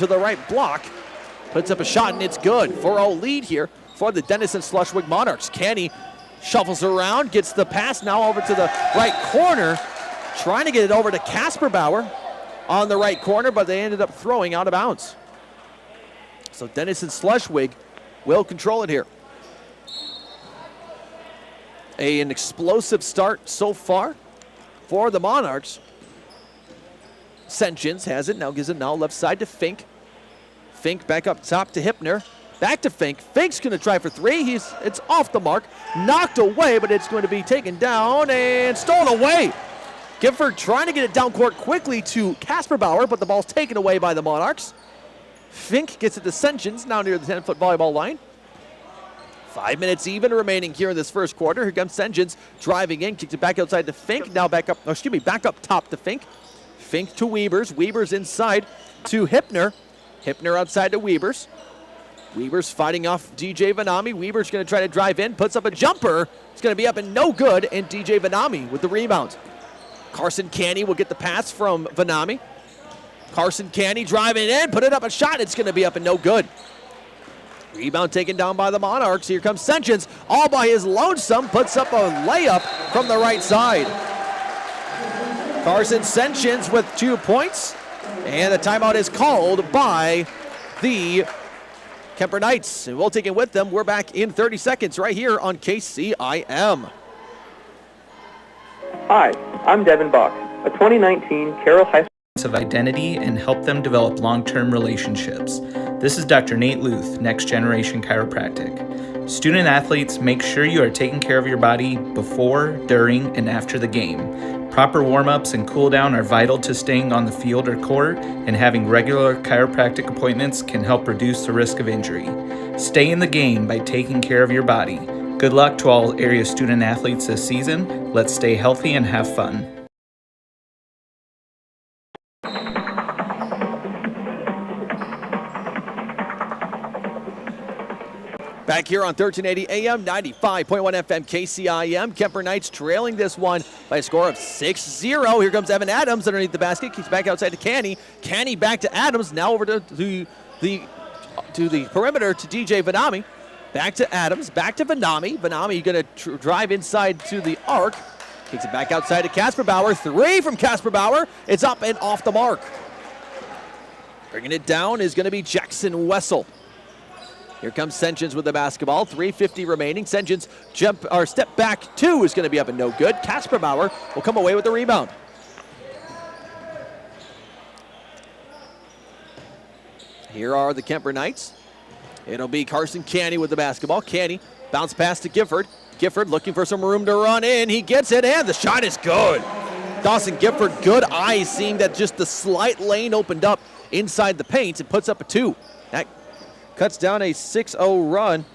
to the right block. Puts up a shot, and it's good. 4-0 lead here for the Denison Schleswig Monarchs. Kenny shuffles around, gets the pass now over to the right corner. Trying to get it over to Casper Bauer on the right corner, but they ended up throwing out of bounds. So Denison Schleswig will control it here. An explosive start so far for the Monarchs. Senchins has it, now gives it now left side to Fink. Fink back up top to Hypner. Back to Fink. Fink's going to try for three. It's off the mark. Knocked away, but it's going to be taken down and stolen away. Gifford trying to get it down court quickly to Casper Bauer, but the ball's taken away by the Monarchs. Fink gets it to Senchins, now near the 10-foot volleyball line. 5 minutes even remaining here in this first quarter. Here comes Senchins driving in, kicks it back outside to Fink. Now back up top to Fink. Fink to Weavers. Weavers inside to Hypner. Hypner outside to Weavers. Weavers fighting off DJ Vanami. Weavers going to try to drive in, puts up a jumper. It's going to be up and no good, and DJ Vanami with the rebound. Carson Canny will get the pass from Vanami. Carson Canny driving in, put it up a shot. It's going to be up and no good. Rebound taken down by the Monarchs. Here comes Senchins, all by his lonesome, puts up a layup from the right side. Carson Senchins with 2 points, and the timeout is called by the Kuemper Knights. And we'll take it with them. We're back in 30 seconds right here on KCIM. Hi, I'm Devin Bach, a 2019 Carroll High School of identity and help them develop long-term relationships. This is Dr. Nate Luth, Next Generation Chiropractic. Student athletes, make sure you are taking care of your body before, during, and after the game. Proper warm-ups and cool-down are vital to staying on the field or court, and having regular chiropractic appointments can help reduce the risk of injury. Stay in the game by taking care of your body. Good luck to all area student athletes this season. Let's stay healthy and have fun. Back here on 1380 AM, 95.1 FM KCIM. Kuemper Knights trailing this one by a score of 6-0. Here comes Evan Adams underneath the basket. Kicks back outside to Canny. Canny back to Adams. Now over to the perimeter to DJ Vanami. Back to Adams. Back to Vanami. Vanami going to drive inside to the arc. Kicks it back outside to Casper Bauer. Three from Casper Bauer. It's up and off the mark. Bringing it down is going to be Jackson Wessel. Here comes Senchins with the basketball. 3:50 remaining. Senchins step back two is going to be up and no good. Casper Bauer will come away with the rebound. Here are the Kuemper Knights. It'll be Carson Canny with the basketball. Canny bounce pass to Gifford. Gifford looking for some room to run in. He gets it, and the shot is good. Dawson Gifford, good eyes, seeing that just the slight lane opened up inside the paint and puts up a two. That cuts down a 6-0 run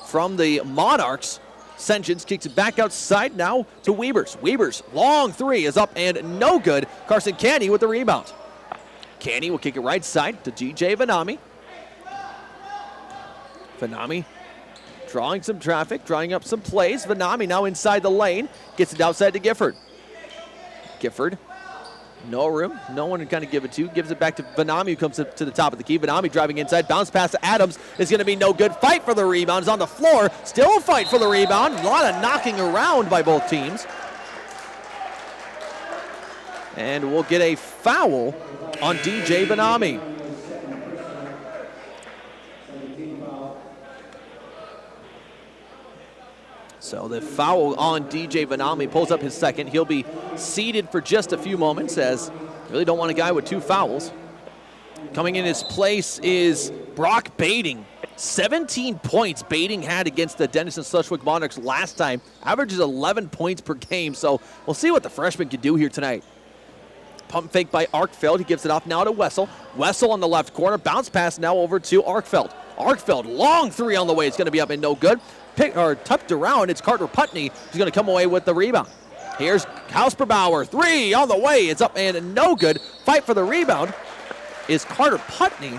from the Monarchs. Senchins kicks it back outside now to Weavers. Weavers, long three is up and no good. Carson Canny with the rebound. Canny will kick it right side to DJ Vanami. Vanami drawing some traffic, drawing up some plays. Vanami now inside the lane, gets it outside to Gifford. Gifford, no room, no one to kind of give it to. Gives it back to Vanami, who comes to the top of the key. Vanami driving inside, bounce pass to Adams is going to be no good. Fight for the rebound, is on the floor. Still a fight for the rebound. A lot of knocking around by both teams. And we'll get a foul on DJ Vanami. So the foul on DJ Vanami pulls up his second. He'll be seated for just a few moments, as really don't want a guy with two fouls. Coming in his place is Brock Bading. 17 points Bading had against the Denison Schleswig Monarchs last time. Averages 11 points per game, so we'll see what the freshman can do here tonight. Pump fake by Arkfeld. He gives it off now to Wessel. Wessel on the left corner. Bounce pass now over to Arkfeld. Arkfeld, long three on the way. It's going to be up and no good. Tucked around, it's Carter Putney who's going to come away with the rebound. Here's Casper Bauer, three on the way. It's up and no good. Fight for the rebound is Carter Putney.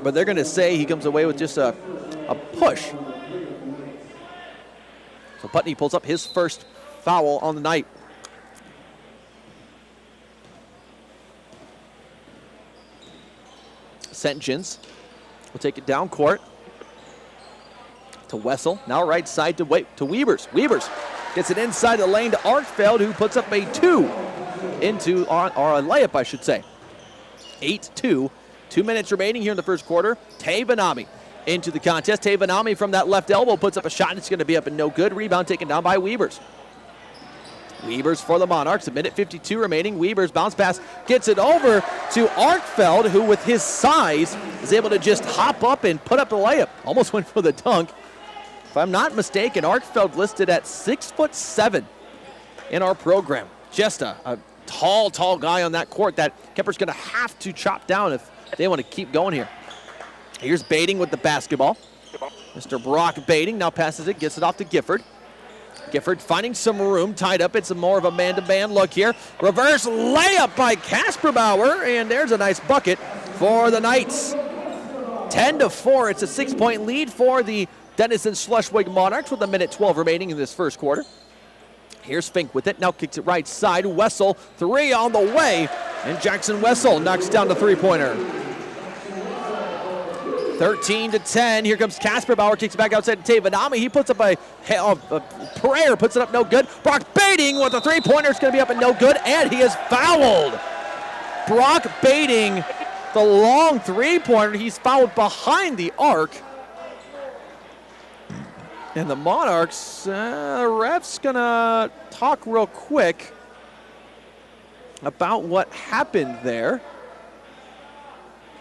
But they're going to say he comes away with just a push. So Putney pulls up his first foul on the night. St. John's will take it down court to Wessel. Now right side to Weavers. Weavers gets it inside the lane to Arkfeld, who puts up a 2 or a layup, I should say. 8-2. 2 minutes remaining here in the first quarter. Tavanami into the contest. Tavanami from that left elbow puts up a shot, and it's going to be up and no good. Rebound taken down by Weavers. Weavers for the Monarchs. A minute 52 remaining. Weavers bounce pass, gets it over to Arkfeld, who with his size is able to just hop up and put up the layup. Almost went for the dunk. If I'm not mistaken, Arkfeld listed at 6'7" in our program. Just a tall guy on that court that Kuemper's going to have to chop down if they want to keep going here. Here's Bading with the basketball. Mr. Brock Bading now passes it, gets it off to Gifford. Gifford finding some room, tied up. It's more of a man-to-man look here. Reverse layup by Kasperbauer, and there's a nice bucket for the Knights. 10-4, it's a 6-point lead for the Denison Schleswig Monarchs with a minute 12 remaining in this first quarter. Here's Fink with it, now kicks it right side. Wessel, 3 on the way, and Jackson Wessel knocks down the three-pointer. 13-10, here comes Kasperbauer, kicks back outside to Tavanami. He puts up a prayer, puts it up no good. Brock Bading with a three-pointer, it's gonna be up and no good, and he is fouled. Brock Bading, the long three-pointer, he's fouled behind the arc. And the Monarchs, the ref's gonna talk real quick about what happened there.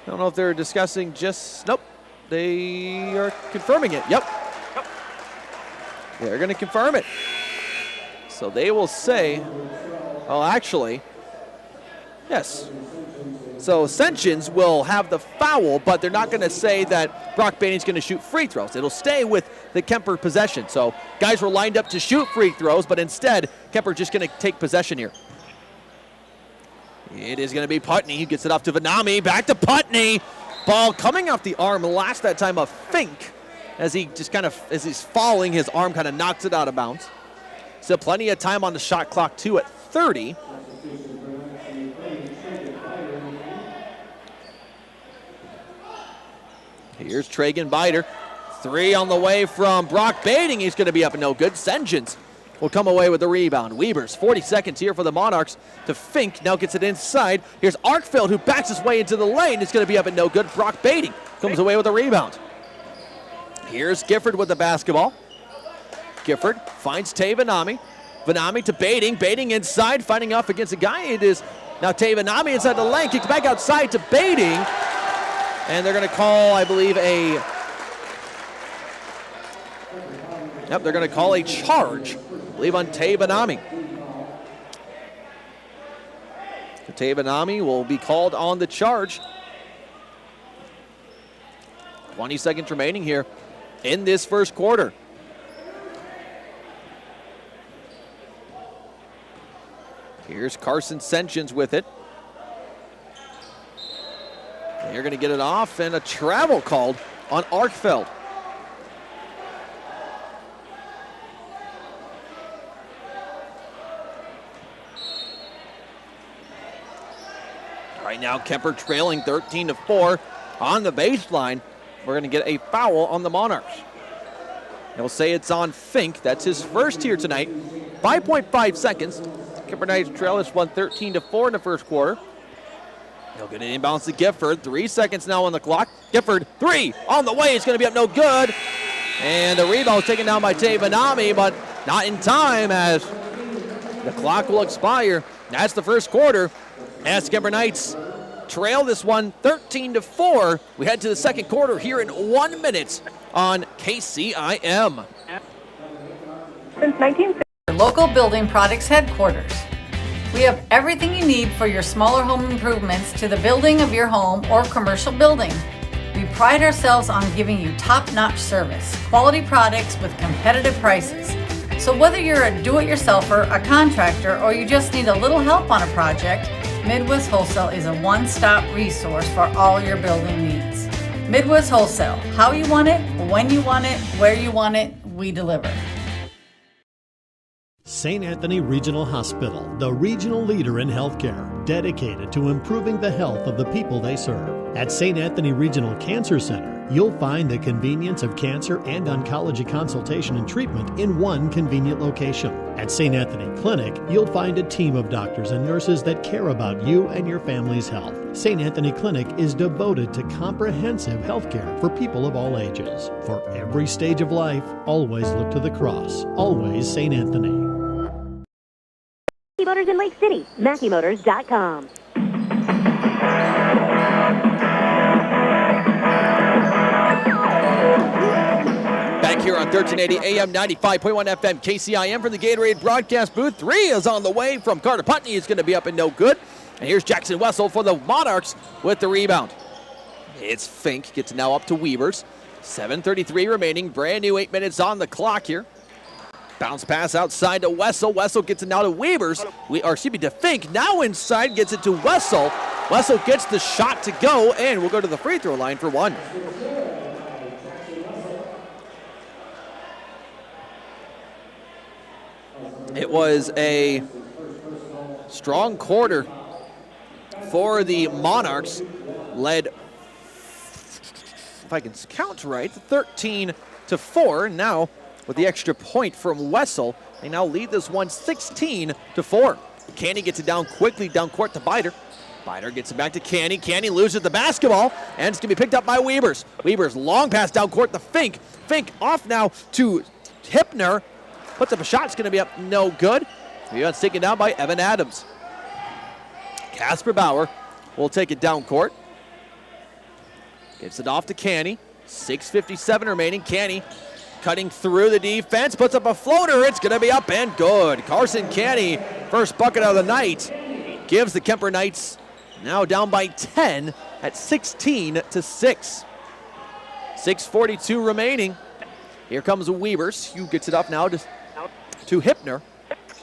I don't know if they're discussing nope, they are confirming it. Yep. They're gonna confirm it. So they will say, oh, actually, yes. So St. John's will have the foul, but they're not gonna say that Brock Bading's gonna shoot free throws. It'll stay with the Kuemper possession. So guys were lined up to shoot free throws, but instead, Kuemper just gonna take possession here. It is going to be Putney. He gets it off to Vanami. Back to Putney. Ball coming off the arm last that time of Fink. As he just as he's falling, his arm kind of knocks it out of bounds. So plenty of time on the shot clock too at 30. Here's Tragan Biter. 3 on the way from Brock Bading. He's going to be up and no good. St. John's will come away with the rebound. Weavers, 40 seconds here for the Monarchs to Fink. Now gets it inside. Here's Arkfeld, who backs his way into the lane. It's going to be up and no good. Brock Bading comes away with a rebound. Here's Gifford with the basketball. Gifford finds Tavanami. Vanami to Bading. Bading inside, fighting off against a guy. It is now Tavanami inside the lane. Kicks back outside to Bading. And they're going to call, I believe, they're going to call a charge. I believe on Tavanami. Tavanami will be called on the charge. 20 seconds remaining here in this first quarter. Here's Carson St. John's with it. They're going to get it off, and a travel called on Arkfeld. Right now, Kuemper trailing 13-4 on the baseline. We're going to get a foul on the Monarchs. They'll say it's on Fink. That's his first here tonight. 5.5 seconds. Kuemper Knights trail this one 13-4 in the first quarter. They'll get an inbounds to Gifford. 3 seconds now on the clock. Gifford, 3 on the way. It's going to be up no good. And the rebound is taken down by Tavanami, but not in time as the clock will expire. That's the first quarter. As Kuemper Knights trail this one 13-4. We head to the second quarter here in 1 minute on KCIM. Since 1960. Local Building Products Headquarters. We have everything you need for your smaller home improvements to the building of your home or commercial building. We pride ourselves on giving you top-notch service, quality products with competitive prices. So whether you're a do-it-yourselfer, a contractor, or you just need a little help on a project, Midwest Wholesale is a one-stop resource for all your building needs. Midwest Wholesale, how you want it, when you want it, where you want it, we deliver. St. Anthony Regional Hospital, the regional leader in healthcare, dedicated to improving the health of the people they serve. At St. Anthony Regional Cancer Center, you'll find the convenience of cancer and oncology consultation and treatment in one convenient location. At St. Anthony Clinic, you'll find a team of doctors and nurses that care about you and your family's health. St. Anthony Clinic is devoted to comprehensive health care for people of all ages. For every stage of life, always look to the cross. Always St. Anthony. Motors in Lake City, MackeyMotors.com. Back here on 1380 AM 95.1 FM KCIM from the Gatorade broadcast booth. 3 is on the way from Carter Putney. It's going to be up and no good. And here's Jackson Wessel for the Monarchs with the rebound. It's Fink, gets now up to Weavers. 7:33 remaining, brand new 8 minutes on the clock here. Bounce pass outside to Wessel. Wessel gets it now to Weavers. To Fink. Now inside, gets it to Wessel. Wessel gets the shot to go, and we'll go to the free throw line for one. It was a strong quarter for the Monarchs, led, if I can count right, 13-4. Now, with the extra point from Wessel, they now lead this one 16-4. Canny gets it down quickly down court to Biter. Biter gets it back to Canny. Canny loses the basketball, and it's going to be picked up by Weavers. Weavers long pass down court to Fink. Fink off now to Hypner. Puts up a shot. It's going to be up no good. It's taken down by Evan Adams. Casper Bauer will take it down court. Gets it off to Canny. 6:57 remaining. Canny cutting through the defense. Puts up a floater. It's going to be up and good. Carson Canny, first bucket of the night, gives the Kuemper Knights now down by 10 at 16-6. 6:42 remaining. Here comes Weavers. Hugh gets it up now to Hypner.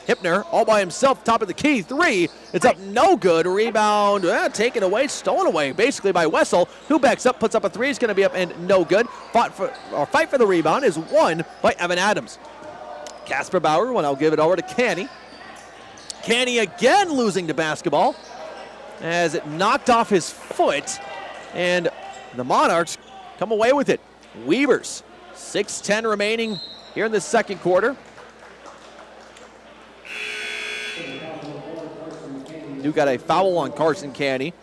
Hypner all by himself, top of the key. 3. It's up no good. Rebound taken away, stolen away basically by Wessel, who backs up, puts up a 3. It's going to be up and no good. Fight for the rebound is won by Evan Adams. Casper Bauer, well, I'll give it over to Canny. Canny again losing the basketball as it knocked off his foot, and the Monarchs come away with it. Weavers, 6:10 remaining here in the second quarter. You got a foul on Carson Canny.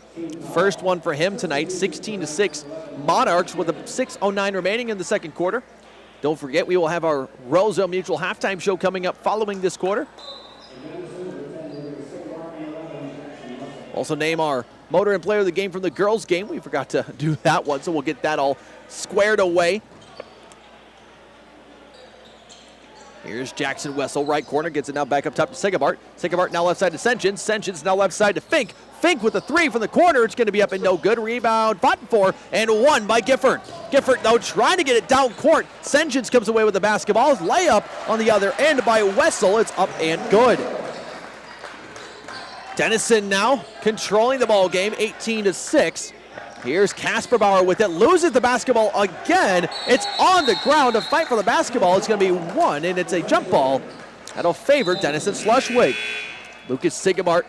First one for him tonight, 16-6. Monarchs with a 6:09 remaining in the second quarter. Don't forget, we will have our Roseville Mutual halftime show coming up following this quarter. Also name our motor and player of the game from the girls' game. We forgot to do that one, so we'll get that all squared away. Here's Jackson Wessel, right corner, gets it now back up top to Sigabart. Sigabart now left side to Senchins. Senchins now left side to Fink. Fink with a 3 from the corner. It's going to be up and no good. Rebound, fought for, and won by Gifford. Gifford, though, trying to get it down court. Senchins comes away with the basketball. Layup on the other end by Wessel. It's up and good. Denison now controlling the ball game, 18-6. Here's Casper Bauer with it, loses the basketball again. It's on the ground to fight for the basketball. It's going to be won, and it's a jump ball that'll favor Denison Schleswig. Lucas Sigabart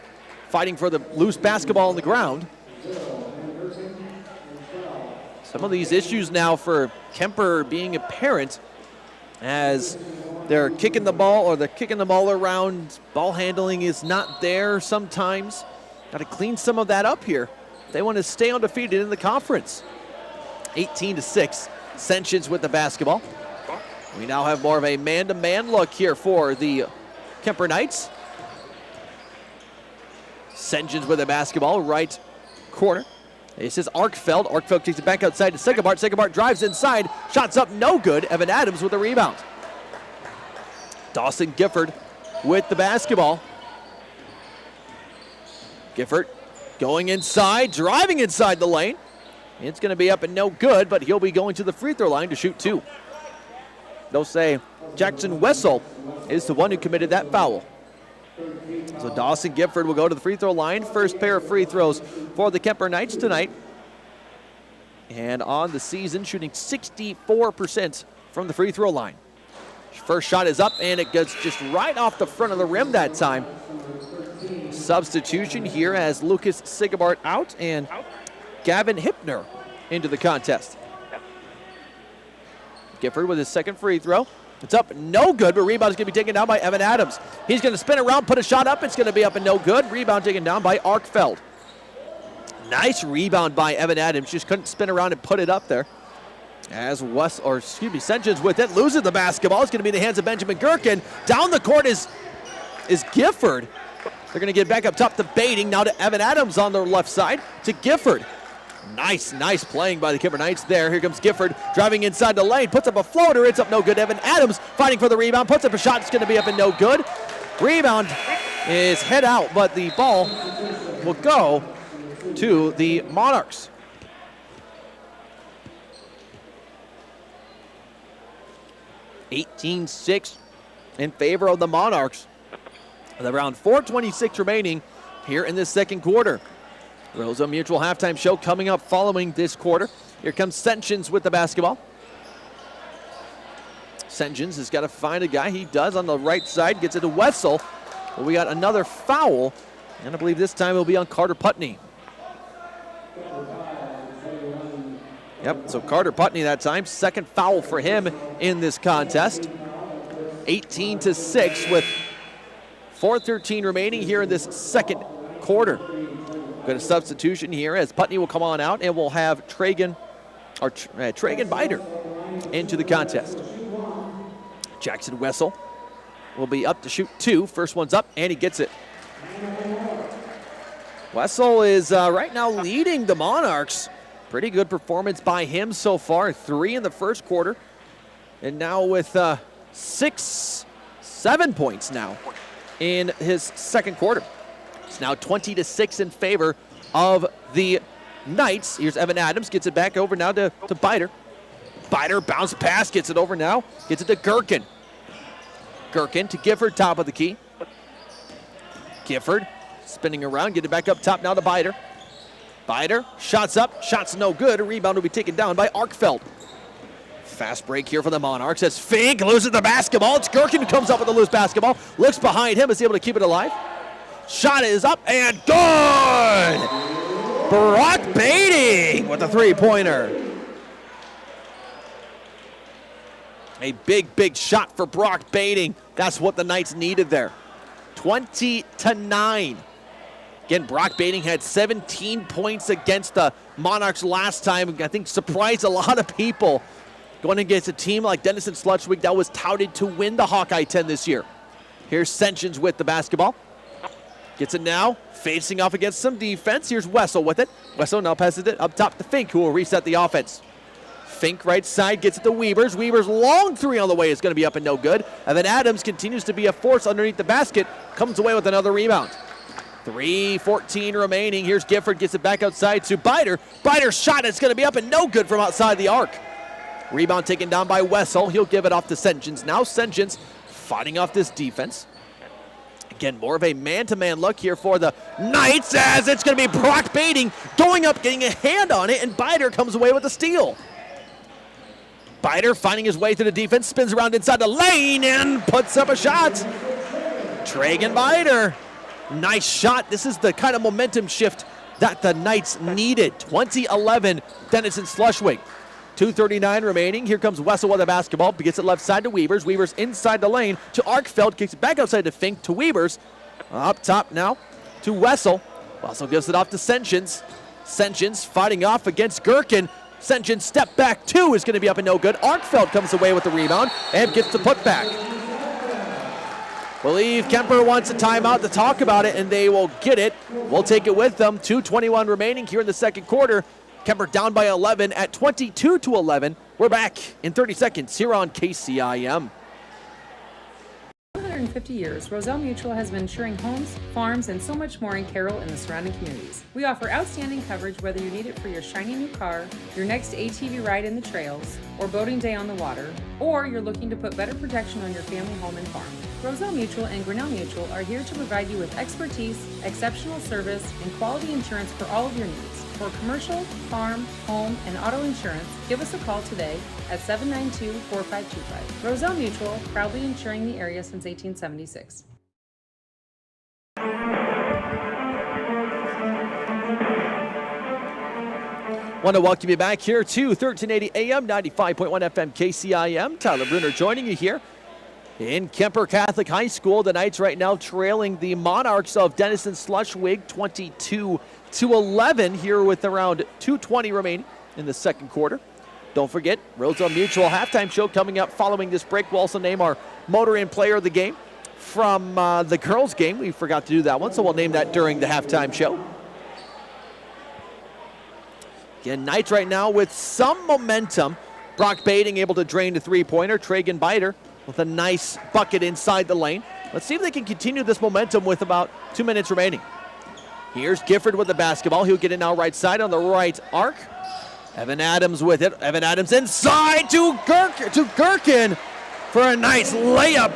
fighting for the loose basketball on the ground. Some of these issues now for Kuemper being apparent as they're kicking the ball, or they're kicking the ball around. Ball handling is not there sometimes. Got to clean some of that up here. They want to stay undefeated in the conference. 18-6, Senchins with the basketball. We now have more of a man-to-man look here for the Kuemper Knights. Senchins with the basketball, right corner. This is Arkfeld. Arkfeld takes it back outside to Sigabart. Sigabart drives inside, shots up no good. Evan Adams with the rebound. Dawson Gifford with the basketball. Gifford going inside, driving inside the lane. It's going to be up and no good, but he'll be going to the free throw line to shoot 2. They'll say Jackson Wessel is the one who committed that foul. So Dawson Gifford will go to the free throw line. First pair of free throws for the Kuemper Knights tonight. And on the season, shooting 64% from the free throw line. First shot is up, and it goes just right off the front of the rim that time. Substitution here as Lucas Sigabart out, and Gavin Hippner into the contest. Gifford with his second free throw. It's up, no good, but rebound is going to be taken down by Evan Adams. He's going to spin around, put a shot up. It's going to be up and no good. Rebound taken down by Arkfeld. Nice rebound by Evan Adams. Just couldn't spin around and put it up there. As Sengens with it, loses the basketball. It's going to be in the hands of Benjamin Gherkin. Down the court is Gifford. They're going to get back up top to Baiting. Now to Evan Adams on the left side to Gifford. Nice playing by the Kuemper Knights there. Here comes Gifford driving inside the lane. Puts up a floater. It's up no good. Evan Adams fighting for the rebound. Puts up a shot. It's going to be up and no good. Rebound is head out, but the ball will go to the Monarchs. (18-6) in favor of the Monarchs. With around 4:26 remaining here in this second quarter. Roseau Mutual halftime show coming up following this quarter. Here comes Sengens with the basketball. Sengens has got to find a guy. He does on the right side. Gets it to Wessel. Well, we got another foul. And I believe this time it will be on Carter Putney. Yep, so Carter Putney that time. Second foul for him in this contest. 18-6 with 4:13 remaining here in this second quarter. Got a substitution here as Putney will come on out, and we'll have Tragan Biter into the contest. Jackson Wessel will be up to shoot two. First one's up, and he gets it. Wessel is right now leading the Monarchs. Pretty good performance by him so far. 3 in the first quarter, and now with 7 points now in his second quarter. It's now 20-6 in favor of the Knights. Here's Evan Adams, gets it back over now to Biter. Biter, bounce pass, gets it over now, gets it to Gherkin. Gherkin to Gifford, top of the key. Gifford spinning around, get it back up top now to Biter. Biter, shots up, shots no good. A rebound will be taken down by Arkfeld. Fast break here for the Monarchs as Fink loses the basketball. It's Gherkin who comes up with the loose basketball. Looks behind him, is able to keep it alive. Shot is up and good! Brock Baiting with a three-pointer. A big shot for Brock Baiting. That's what the Knights needed there. 20-9. Again, Brock Baiting had 17 points against the Monarchs last time. I think surprised a lot of people. Going against a team like Denison Schleswig that was touted to win the Hawkeye 10 this year. Here's Sengens with the basketball. Gets it now, facing off against some defense. Here's Wessel with it. Wessel now passes it up top to Fink, who will reset the offense. Fink right side gets it to Weavers. Weavers long three on the way is going to be up and no good. And then Adams continues to be a force underneath the basket. Comes away with another rebound. 3:14 remaining. Here's Gifford, gets it back outside to Biter. Biter's shot is going to be up and no good from outside the arc. Rebound taken down by Wessel. He'll give it off to Sengens. Now Sengens fighting off this defense. Again, more of a man-to-man look here for the Knights as it's going to be Brock Baiting going up, getting a hand on it, and Biter comes away with a steal. Biter finding his way to the defense, spins around inside the lane and puts up a shot. Tragan Biter, nice shot. This is the kind of momentum shift that the Knights needed. 20-11, Denison Schleswig. 2:39 remaining. Here comes Wessel with the basketball. Gets it left side to Weavers. Weavers inside the lane to Arkfeld. Kicks it back outside to Fink to Weavers. Up top now to Wessel. Wessel gives it off to Sengens. Sengens fighting off against Gherkin. Sengens step back two is going to be up and no good. Arkfeld comes away with the rebound and gets the putback. Believe Kuemper wants a timeout to talk about it, and they will get it. We'll take it with them. 2:21 remaining here in the second quarter. Kuemper down by 11 at 22-11. We're back in 30 seconds here on KCIM. 150 years, Roseau Mutual has been insuring homes, farms, and so much more in Carroll and the surrounding communities. We offer outstanding coverage whether you need it for your shiny new car, your next ATV ride in the trails, or boating day on the water, or you're looking to put better protection on your family home and farm. Roseau Mutual and Grinnell Mutual are here to provide you with expertise, exceptional service, and quality insurance for all of your needs. For commercial, farm, home, and auto insurance, give us a call today at 792-4525. Roseau Mutual, proudly insuring the area since 1876. Want to welcome you back here to 1380 AM, 95.1 FM KCIM. Tyler Bruner joining you here in Kuemper Catholic High School. The Knights right now trailing the Monarchs of Denison Schleswig 22-11 here with around 2:20 remaining in the second quarter. Don't forget, Roseville Mutual halftime show coming up following this break. We'll also name our motor and player of the game from the girls game. We forgot to do that one, so we'll name that during the halftime show. Again, Knights right now with some momentum. Brock Bading able to drain the three-pointer. Tragan Biter with a nice bucket inside the lane. Let's see if they can continue this momentum with about 2 minutes remaining. Here's Gifford with the basketball. He'll get it now right side on the right arc. Evan Adams with it. Evan Adams inside to Gherkin for a nice layup.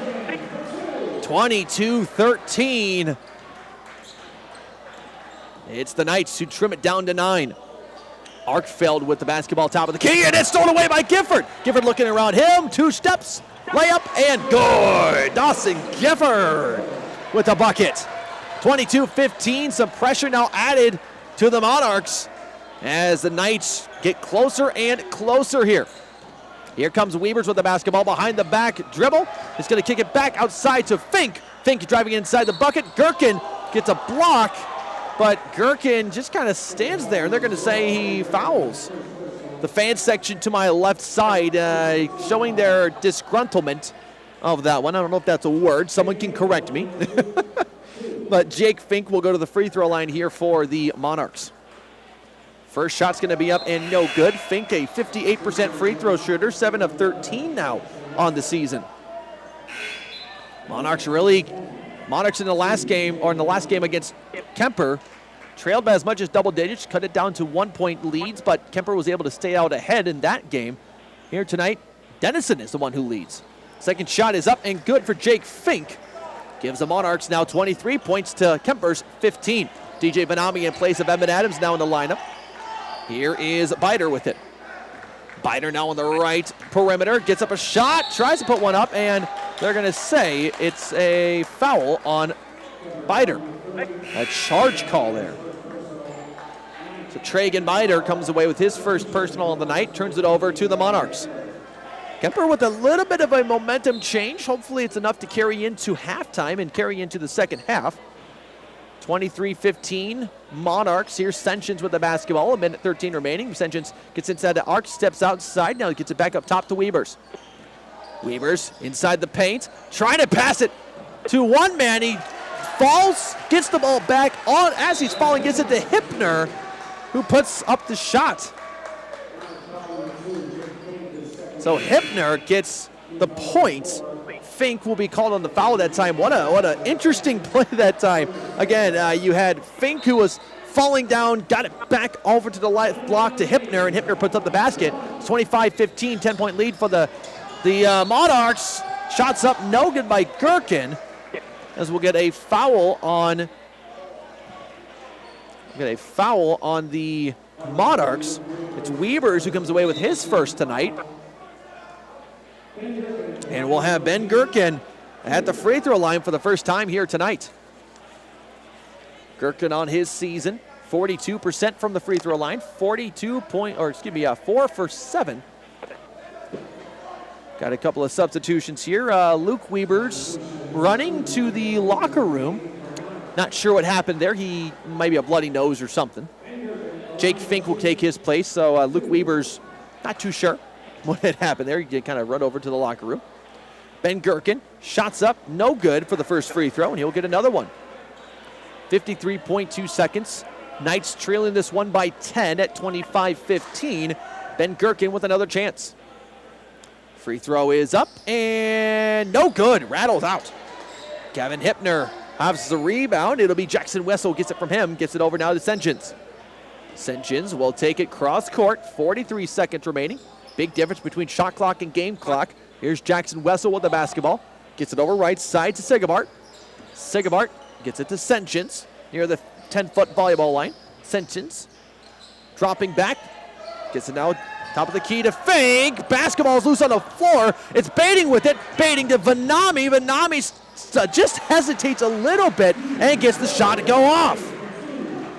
22-13. It's the Knights who trim it down to 9. Arkfeld with the basketball top of the key, and it's stolen away by Gifford. Gifford looking around him, 2 steps, layup, and good. Dawson Gifford with the bucket. 22-15, some pressure now added to the Monarchs as the Knights get closer and closer here. Here comes Weavers with the basketball behind the back dribble. He's going to kick it back outside to Fink. Fink driving inside the bucket. Gherkin gets a block, but Gherkin just kind of stands there, and they're going to say he fouls. The fan section to my left side showing their disgruntlement of that one. I don't know if that's a word. Someone can correct me. But Jake Fink will go to the free throw line here for the Monarchs. First shot's going to be up and no good. Fink, a 58% free throw shooter, 7 of 13 now on the season. Monarchs in the last game, or in the last game against Kuemper, trailed by as much as double digits, cut it down to 1-point leads, but Kuemper was able to stay out ahead in that game. Here tonight, Denison is the one who leads. Second shot is up and good for Jake Fink. Gives the Monarchs now 23 points to Kuemper's 15. DJ Benami in place of Evan Adams now in the lineup. Here is Biter with it. Biter now on the right perimeter, gets up a shot, tries to put one up, and they're going to say it's a foul on Biter. A charge call there. So Tragan Biter comes away with his first personal of the night, turns it over to the Monarchs. Kuemper with a little bit of a momentum change. Hopefully it's enough to carry into halftime and carry into the second half. 23-15, Monarchs. Here's Senchins with the basketball, 1:13 remaining. Senchins gets inside the arc, steps outside, now he gets it back up top to Weavers. Weavers inside the paint, trying to pass it to one man. He falls, gets the ball back on as he's falling, gets it to Hypner, who puts up the shot. So Hypner gets the points. Fink will be called on the foul that time. What an interesting play that time. Again, you had Fink who was falling down, got it back over to the left block to Hypner, and Hypner puts up the basket. It's 25-15, 10-point lead for the Monarchs. Shots up, no good by Gherkin, as we'll get a foul on. The Monarchs. It's Weavers who comes away with his first tonight. And we'll have Ben Gherkin at the free throw line for the first time here tonight. Gherkin on his season, 42% from the free throw line, 4 for 7. Got a couple of substitutions here. Luke Weavers running to the locker room. Not sure what happened there. He might be a bloody nose or something. Jake Fink will take his place, so Luke Weavers not too sure what had happened there. He did kind of run over to the locker room. Ben Gherkin, shots up, no good for the first free throw, and he'll get another one. 53.2 seconds. Knights trailing this one by 10 at 25-15. Ben Gherkin with another chance. Free throw is up, and no good. Rattles out. Gavin Hypner has the rebound. It'll be Jackson Wessel gets it from him, gets it over now to Senchins. Senchins will take it cross court, 43 seconds remaining. Big difference between shot clock and game clock. Here's Jackson Wessel with the basketball. Gets it over right side to Sigabart. Sigabart gets it to Senchins near the 10-foot volleyball line. Senchins dropping back. Gets it now top of the key to Fink. Basketball's loose on the floor. It's Bading with it. Bading to Vanami. Vanami just hesitates a little bit and gets the shot to go off.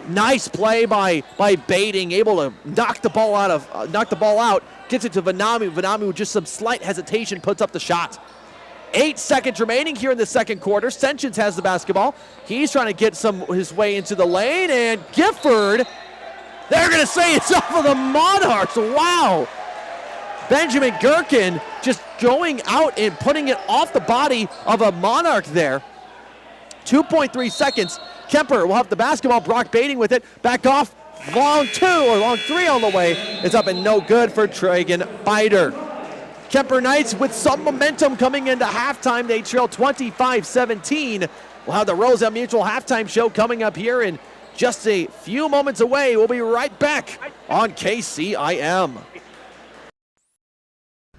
Nice play by Baiting, able to knock the ball out. Gets it to Vanami. Vanami with just some slight hesitation puts up the shot. 8 seconds remaining here in the second quarter. Senchins has the basketball. He's trying to get his way into the lane, and Gifford, they're going to say it's off of the Monarchs. Wow. Benjamin Gherkin just going out and putting it off the body of a Monarch there. 2.3 seconds. Kuemper will have the basketball. Brock Baiting with it. Back off. Long three on the way. It's up and no good for Tragan Biter. Kuemper Knights with some momentum coming into halftime. They trail 25-17. We'll have the Rosa Mutual halftime show coming up here in just a few moments away. We'll be right back on KCIM.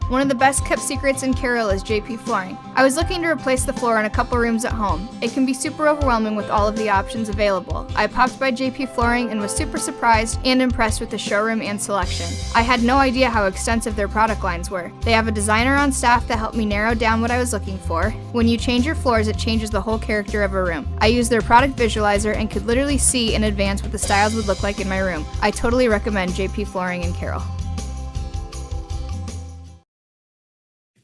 One of the best kept secrets in Carroll is JP Flooring. I was looking to replace the floor in a couple rooms at home. It can be super overwhelming with all of the options available. I popped by JP Flooring and was super surprised and impressed with the showroom and selection. I had no idea how extensive their product lines were. They have a designer on staff that helped me narrow down what I was looking for. When you change your floors, it changes the whole character of a room. I used their product visualizer and could literally see in advance what the styles would look like in my room. I totally recommend JP Flooring in Carroll.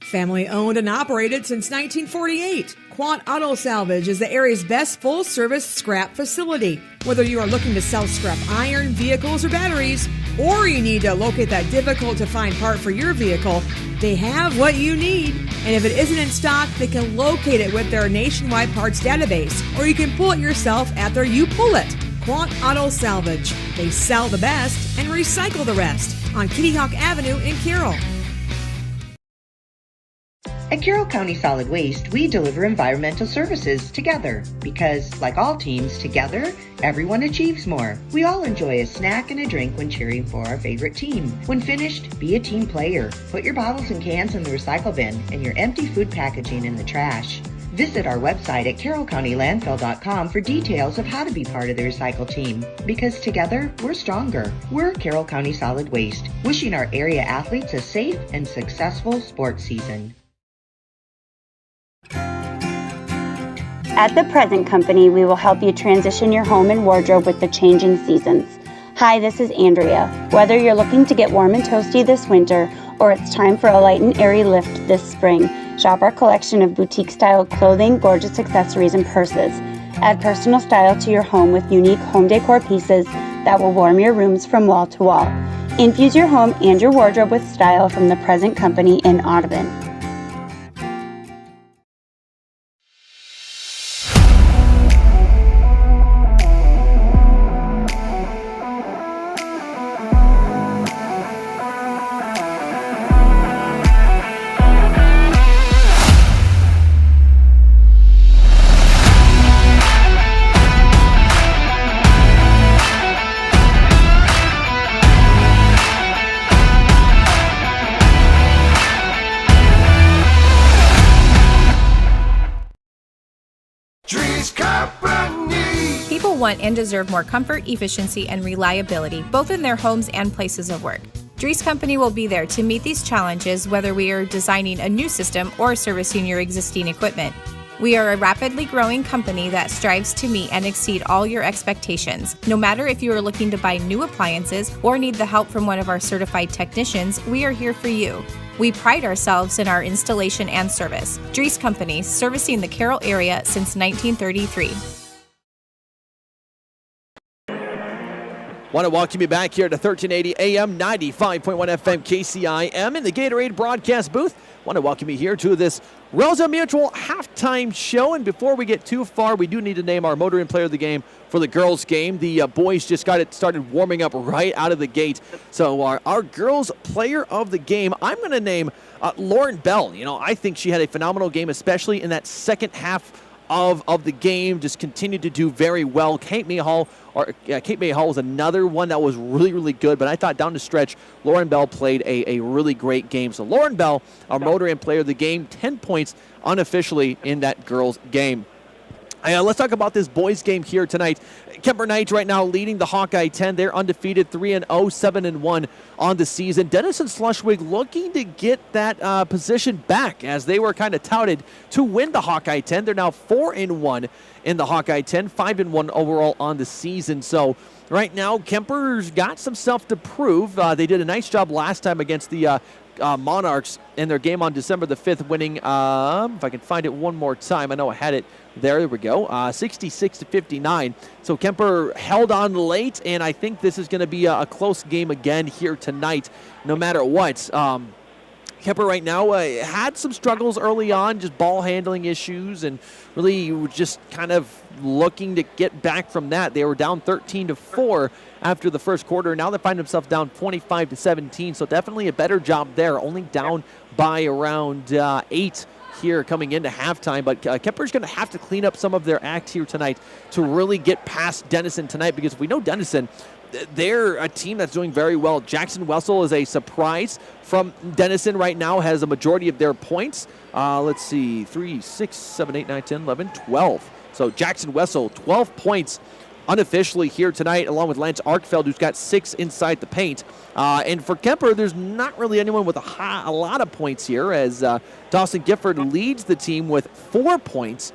Family owned and operated since 1948, Quant Auto Salvage is the area's best full-service scrap facility. Whether you are looking to sell scrap iron, vehicles, or batteries, or you need to locate that difficult-to-find part for your vehicle, they have what you need. And if it isn't in stock, they can locate it with their nationwide parts database, or you can pull it yourself at their You Pull It. Quant Auto Salvage. They sell the best and recycle the rest on Kitty Hawk Avenue in Carroll. At Carroll County Solid Waste, we deliver environmental services together because, like all teams, together, everyone achieves more. We all enjoy a snack and a drink when cheering for our favorite team. When finished, be a team player. Put your bottles and cans in the recycle bin and your empty food packaging in the trash. Visit our website at carrollcountylandfill.com for details of how to be part of the recycle team. Because together, we're stronger. We're Carroll County Solid Waste, wishing our area athletes a safe and successful sports season. At The Present Company, we will help you transition your home and wardrobe with the changing seasons. Hi, this is Andrea. Whether you're looking to get warm and toasty this winter, or it's time for a light and airy lift this spring, shop our collection of boutique-style clothing, gorgeous accessories, and purses. Add personal style to your home with unique home decor pieces that will warm your rooms from wall to wall. Infuse your home and your wardrobe with style from The Present Company in Audubon. People want and deserve more comfort, efficiency, and reliability, both in their homes and places of work. Dries Company will be there to meet these challenges, whether we are designing a new system or servicing your existing equipment. We are a rapidly growing company that strives to meet and exceed all your expectations. No matter if you are looking to buy new appliances or need the help from one of our certified technicians, we are here for you. We pride ourselves in our installation and service. Dries Company, servicing the Carroll area since 1933. Want to welcome you back here to 1380 AM, 95.1 FM KCIM in the Gatorade broadcast booth. Want to welcome you here to this Rosa Mutual halftime show. And before we get too far, we do need to name our motoring player of the game for the girls' game. The boys just got it started warming up right out of the gate. So our girls' player of the game, I'm going to name Lauren Bell. You know, I think she had a phenomenal game, especially in that second half of the game. Just continued to do very well. Kate May Hall was another one that was really, really good, but I thought down the stretch, Lauren Bell played a really great game. So Lauren Bell, our motor and player of the game, 10 points unofficially in that girls' game. Let's talk about this boys game here tonight. Kuemper Knights right now leading the Hawkeye 10. They're undefeated, 3-0, 7-1 on the season. Denison Schleswig looking to get that position back as they were kind of touted to win the Hawkeye 10. They're now 4-1 in the Hawkeye 10, 5-1 overall on the season. So right now, Kuemper's got some stuff to prove. They did a nice job last time against the Monarchs in their game on December the 5th, winning, if I can find it one more time. I know I had it. There we go, 66-59. So Kuemper held on late, and I think this is going to be a close game again here tonight, no matter what. Kuemper right now had some struggles early on, just ball handling issues, and really just kind of looking to get back from that. They were down 13-4 after the first quarter. Now they find themselves down 25-17, so definitely a better job there, only down by around 8 here coming into halftime. But Kuemper's going to have to clean up some of their act here tonight to really get past Denison tonight, because we know Denison, they're a team that's doing very well. Jackson Wessel is a surprise from Denison right now, has a majority of their points. Let's see, 3, 6, 7, 8, 9, 10, 11, 12. So Jackson Wessel, 12 points unofficially here tonight, along with Lance Arkfeld, who's got 6 inside the paint. And for Kuemper, there's not really anyone with a lot of points here, as Dawson Gifford leads the team with 4 points,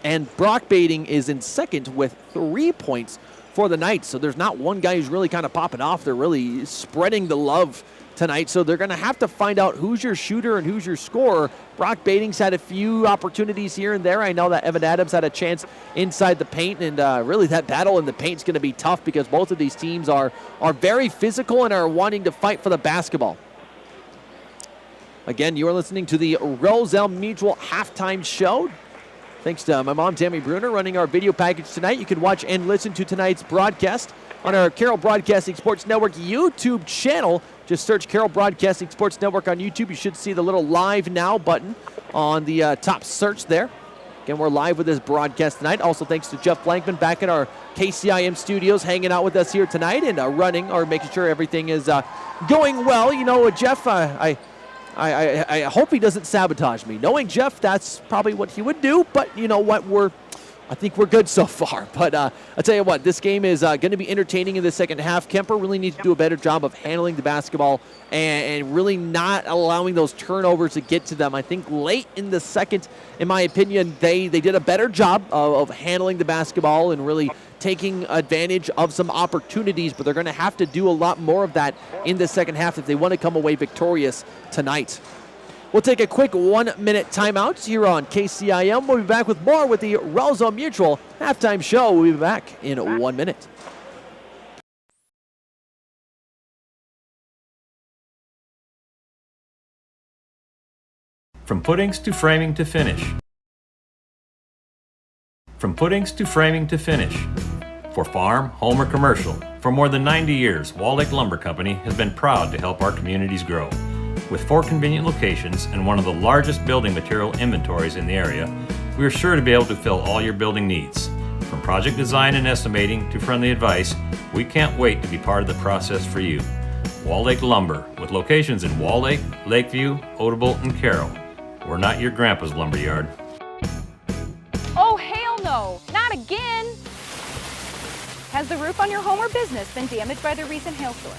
and Brock Bading is in second with 3 points for the Knights. So there's not one guy who's really kind of popping off. They're really spreading the love tonight, so they're going to have to find out who's your shooter and who's your scorer. Brock Bading's had a few opportunities here and there. I know that Evan Adams had a chance inside the paint, and really that battle in the paint is going to be tough, because both of these teams are very physical and are wanting to fight for the basketball. Again, you are listening to the Roselle Mutual Halftime Show. Thanks to my mom, Tammy Bruner, running our video package tonight. You can watch and listen to tonight's broadcast on our Carroll Broadcasting Sports Network YouTube channel. Just search Carroll Broadcasting Sports Network on YouTube. You should see the little Live Now button on the top search there. Again, we're live with this broadcast tonight. Also, thanks to Jeff Blankman back in our KCIM studios, hanging out with us here tonight and running or making sure everything is going well. You know, Jeff, I hope he doesn't sabotage me. Knowing Jeff, that's probably what he would do. But you know what? I think we're good so far. But I'll tell you what, this game is going to be entertaining in the second half. Kuemper really needs to do a better job of handling the basketball and really not allowing those turnovers to get to them. I think late in the second, in my opinion, they did a better job of handling the basketball and really taking advantage of some opportunities, but they're going to have to do a lot more of that in the second half if they want to come away victorious tonight. We'll take a quick 1-minute timeout here on KCIM. We'll be back with more with the Roselle Mutual Halftime Show. We'll be back in 1 minute. From puddings to framing to finish. From puddings to framing to finish. For farm, home, or commercial, for more than 90 years, Wall Lake Lumber Company has been proud to help our communities grow. With 4 convenient locations and one of the largest building material inventories in the area, we are sure to be able to fill all your building needs. From project design and estimating to friendly advice, we can't wait to be part of the process for you. Wall Lake Lumber, with locations in Wall Lake, Lakeview, Odebolt, and Carroll. We're not your grandpa's lumberyard. Oh, hell no! Not again! Has the roof on your home or business been damaged by the recent hailstorm?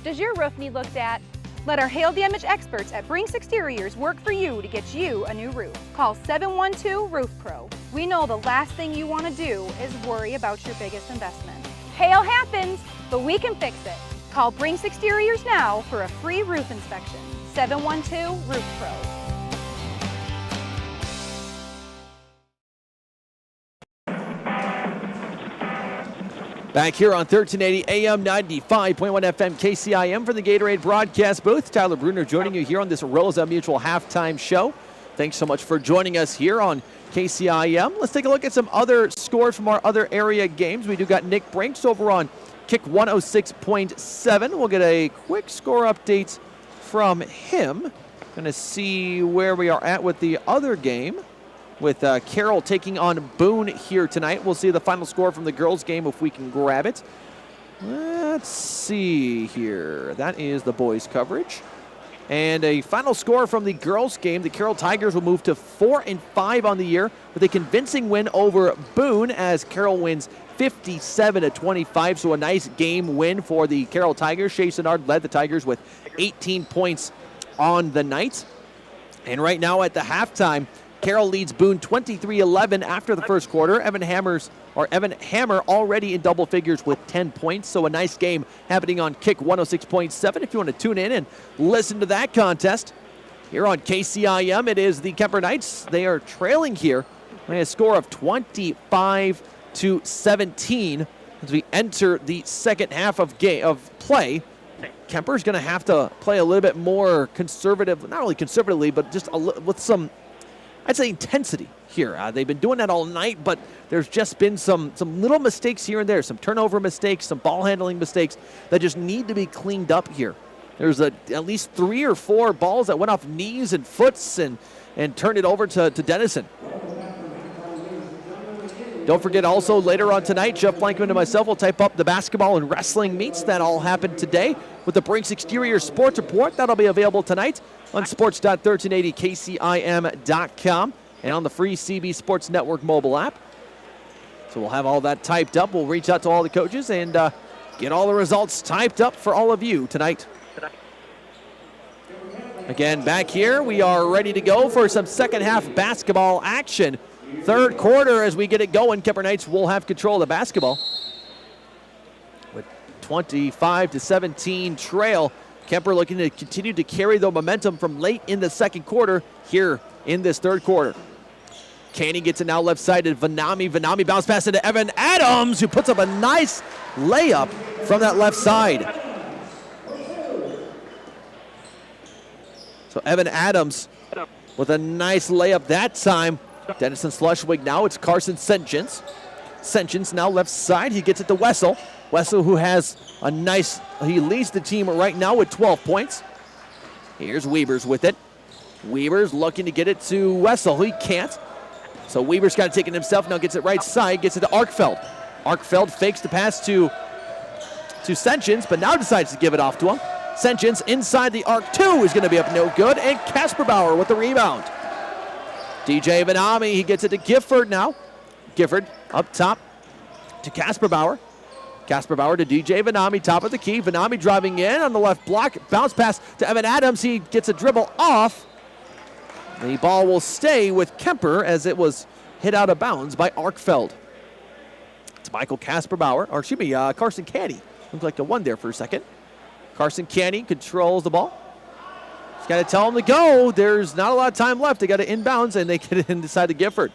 Does your roof need looked at? Let our hail damage experts at Brinks Exteriors work for you to get you a new roof. Call 712 Roof Pro. We know the last thing you want to do is worry about your biggest investment. Hail happens, but we can fix it. Call Brinks Exteriors now for a free roof inspection. 712 Roof Pro. Back here on 1380 AM 95.1 FM KCIM from the Gatorade broadcast booth. Tyler Bruner joining you here on this Roselle Mutual Halftime Show. Thanks so much for joining us here on KCIM. Let's take a look at some other scores from our other area games. We do got Nick Brinks over on Kick 106.7. We'll get a quick score update from him. Going to see where we are at with the other game, with Carroll taking on Boone here tonight. We'll see the final score from the girls' game if we can grab it. Let's see here. That is the boys' coverage. And a final score from the girls' game, the Carroll Tigers will move to 4-5 on the year with a convincing win over Boone as Carroll wins 57-25. So a nice game win for the Carroll Tigers. Shea Sinnard led the Tigers with 18 points on the night. And right now at the halftime, Carroll leads Boone 23-11 after the first quarter. Evan Hammer already in double figures with 10 points. So a nice game happening on Kick 106.7. If you want to tune in and listen to that contest here on KCIM, it is the Kuemper Knights. They are trailing here by a score of 25-17 as we enter the second half of play. Kuemper's going to have to play a little bit more conservative, not only conservatively, but just with some, I'd say, intensity here. They've been doing that all night, but there's just been some little mistakes here and there, some turnover mistakes, some ball handling mistakes that just need to be cleaned up here. There's at least 3 or 4 balls that went off knees and foots and turned it over to Denison. Don't forget also later on tonight, Jeff Blankman and myself will type up the basketball and wrestling meets that all happened today with the Brinks Exterior Sports Report. That'll be available tonight on sports.1380kcim.com and on the free CB Sports Network mobile app. So we'll have all that typed up. We'll reach out to all the coaches and get all the results typed up for all of you tonight. Again, back here, we are ready to go for some second half basketball action. Third quarter, as we get it going, Kuemper Knights will have control of the basketball. With 25-17 trail, Kuemper looking to continue to carry the momentum from late in the second quarter here in this third quarter. Canny gets it now left side to Vanami. Vanami bounce pass into Evan Adams, who puts up a nice layup from that left side. So Evan Adams with a nice layup that time. Denison Schleswig now, it's Carson Sentjens. Sentjens now left side, he gets it to Wessel. Wessel who has a nice, he leads the team right now with 12 points. Here's Weavers with it. Weavers looking to get it to Wessel, he can't. So Weaver's got to take it himself, now gets it right side, gets it to Arkfeld. Arkfeld fakes the pass to Sentjens, but now decides to give it off to him. Sentjens inside the arc 2 is going to be up no good, and Casper Bauer with the rebound. DJ Vanami, he gets it to Gifford now. Gifford up top to Casper Bauer. Casper Bauer to DJ Vanami, top of the key. Vanami driving in on the left block. Bounce pass to Evan Adams. He gets a dribble off. The ball will stay with Kuemper as it was hit out of bounds by Arkfeld. It's Michael Casper Bauer, or excuse me, Carson Canny. Looked like a one there for a second. Carson Canny controls the ball. Got to tell them to go. There's not a lot of time left. They got to inbounds, and they get it inside to Gifford.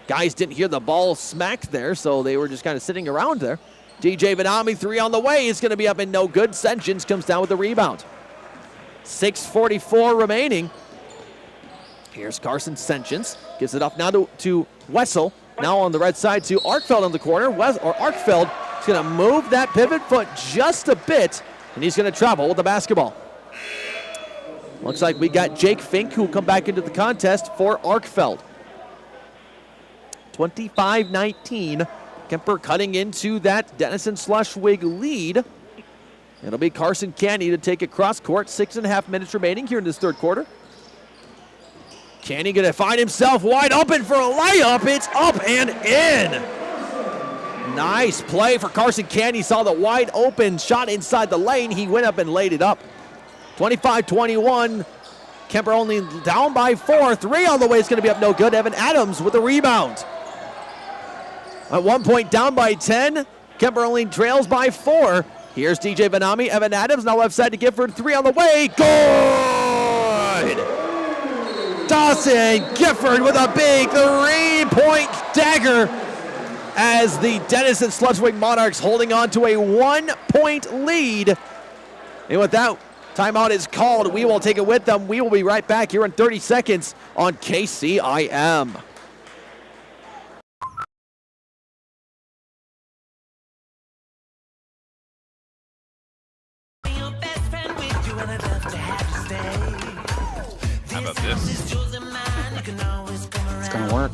Guys didn't hear the ball smacked there, so they were just kind of sitting around there. DJ Vanami, 3 on the way. It's going to be up and no good. Sentjens comes down with the rebound. 6:44 remaining. Here's Carson Sentjens. Gives it off now to Wessel. Now on the right side to Arkfeld on the corner. Arkfeld is going to move that pivot foot just a bit, and he's going to travel with the basketball. Looks like we got Jake Fink, who will come back into the contest for Arkfeld. 25-19. Kuemper cutting into that Denison Schleswig lead. It'll be Carson Canny to take it cross court. 6.5 minutes remaining here in this third quarter. Canny going to find himself wide open for a layup. It's up and in. Nice play for Carson Canny. Saw the wide open shot inside the lane. He went up and laid it up. 25-21. Kuemper only down by 4. 3 on the way. It's going to be up no good. Evan Adams with the rebound. At one point down by 10. Kuemper only trails by 4. Here's DJ Vanami. Evan Adams now left side to Gifford. 3 on the way. Good! Dawson Gifford with a big 3-point dagger as the Denison Schleswig Monarchs holding on to a 1-point lead. And with that, timeout is called. We will take it with them. We will be right back here in 30 seconds on KCIM. How about this? It's gonna work.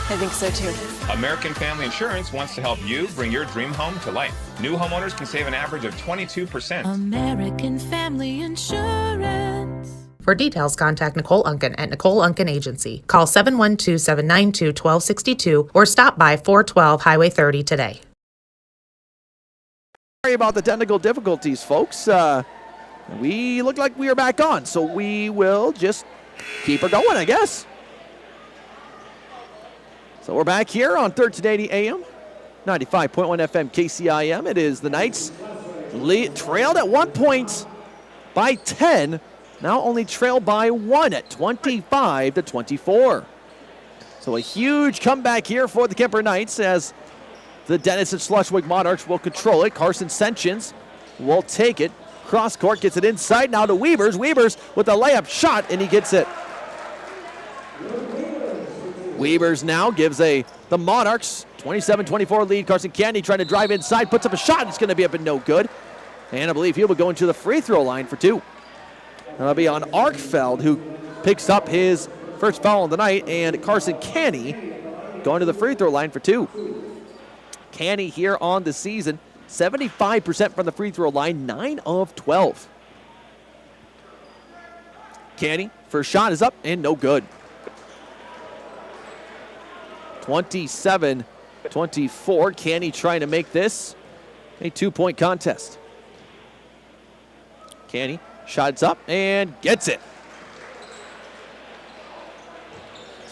I think so too. American Family Insurance wants to help you bring your dream home to life. New homeowners can save an average of 22%. American Family Insurance. For details, contact Nicole Unken at Nicole Unken Agency. Call 712-792-1262 or stop by 412 Highway 30 today. Sorry about the technical difficulties, folks. We look like we are back on, so we will just keep her going, I guess. So we're back here on 1380 AM, 95.1 FM KCIM. It is the Knights trailed at 1 point by 10. Now only trail by 1 at 25-24. So a huge comeback here for the Kuemper Knights as the Denison Schleswig Monarchs will control it. Carson Senchins will take it. Cross court, gets it inside now to Weavers. Weavers with a layup shot, and he gets it. Weavers now gives the Monarchs 27-24 lead. Carson Candy trying to drive inside, puts up a shot. It's going to be up and no good. And I believe he'll be going to the free throw line for 2. That'll be on Arkfeld, who picks up his first foul of the night, and Carson Canny going to the free throw line for 2. Canny here on the season, 75% from the free throw line, 9 of 12. Canny, first shot is up and no good. 27-24. Canny trying to make this a 2-point contest. Canny shots up and gets it.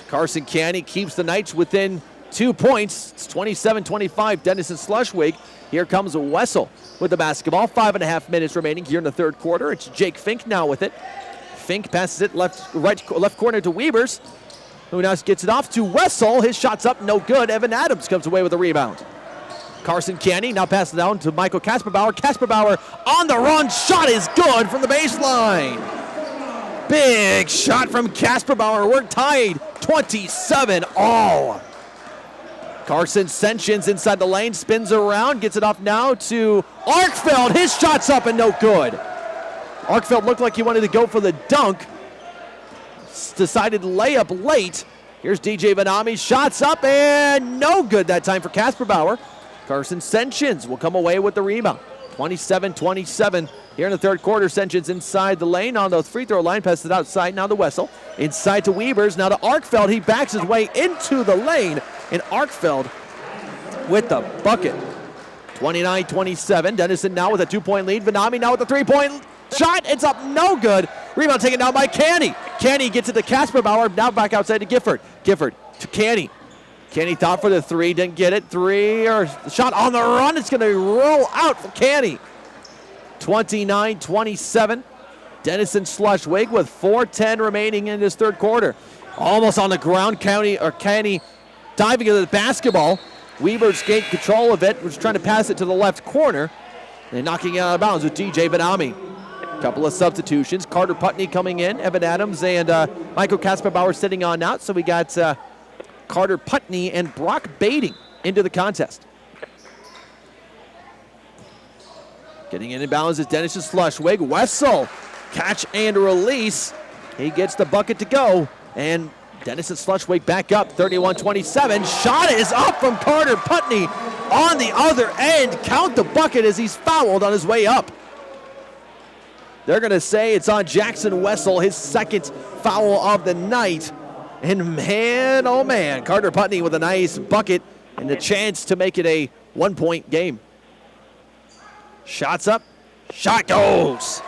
Carson Canny keeps the Knights within 2 points. It's 27-25 Denison Schleswig. Here comes Wessel with the basketball. 5.5 minutes remaining here in the third quarter. It's Jake Fink now with it. Fink passes it left corner to Weavers, who now gets it off to Wessel. His shot's up, no good. Evan Adams comes away with a rebound. Carson Canny now passes it down to Michael Kasperbauer. Kasperbauer on the run. Shot is good from the baseline. Big shot from Kasperbauer. We're tied 27 all. Carson Senchins inside the lane, spins around, gets it off now to Arkfeld. His shot's up and no good. Arkfeld looked like he wanted to go for the dunk. Decided layup late. Here's DJ Vanami, shots up and no good that time for Kasperbauer. Carson Senchins will come away with the rebound. 27-27 here in the third quarter. Senchins inside the lane on the free throw line, passes it outside now to Wessel. Inside to Weavers, now to Arkfeld. He backs his way into the lane, and Arkfeld with the bucket. 29-27. Denison now with a 2-point lead. Vanami now with a 3-point shot. It's up, no good. Rebound taken down by Canny. Canny gets it to Kasperbauer. Now back outside to Gifford. Gifford to Canny. Canny thought for the 3, didn't get it. 3 or shot on the run. It's going to roll out for Canny. 29-27. Denison Schleswig with 4:10 remaining in this third quarter. Almost on the ground. Canny diving into the basketball. Weavers gained control of it. Was trying to pass it to the left corner. And knocking it out of bounds with DJ Vanami. Couple of substitutions. Carter Putney coming in. Evan Adams and Michael Kasperbauer sitting on out. So we got Carter Putney and Brock Bading into the contest. Getting in bounds is Denison Schleswig. Wessel, catch and release. He gets the bucket to go. And Denison Schleswig back up, 31-27. Shot is up from Carter Putney on the other end. Count the bucket as he's fouled on his way up. They're going to say it's on Jackson Wessel, his second foul of the night. And man, oh man, Carter Putney with a nice bucket and a chance to make it a 1-point game. Shots up, shot goes.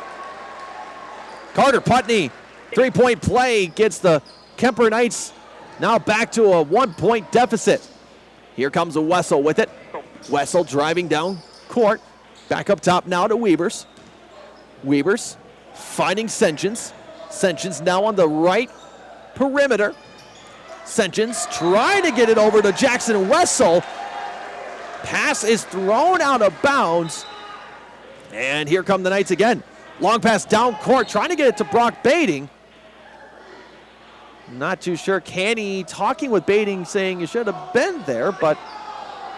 Carter Putney, 3-point play, gets the Kuemper Knights now back to a 1-point deficit. Here comes a Wessel with it. Wessel driving down court. Back up top now to Weavers. Weavers finding Senchins. Senchins now on the right perimeter. Senchins trying to get it over to Jackson Wessel. Pass is thrown out of bounds. And here come the Knights again. Long pass down court, trying to get it to Brock Bading. Not too sure. Canny talking with Bading, saying you should have been there, but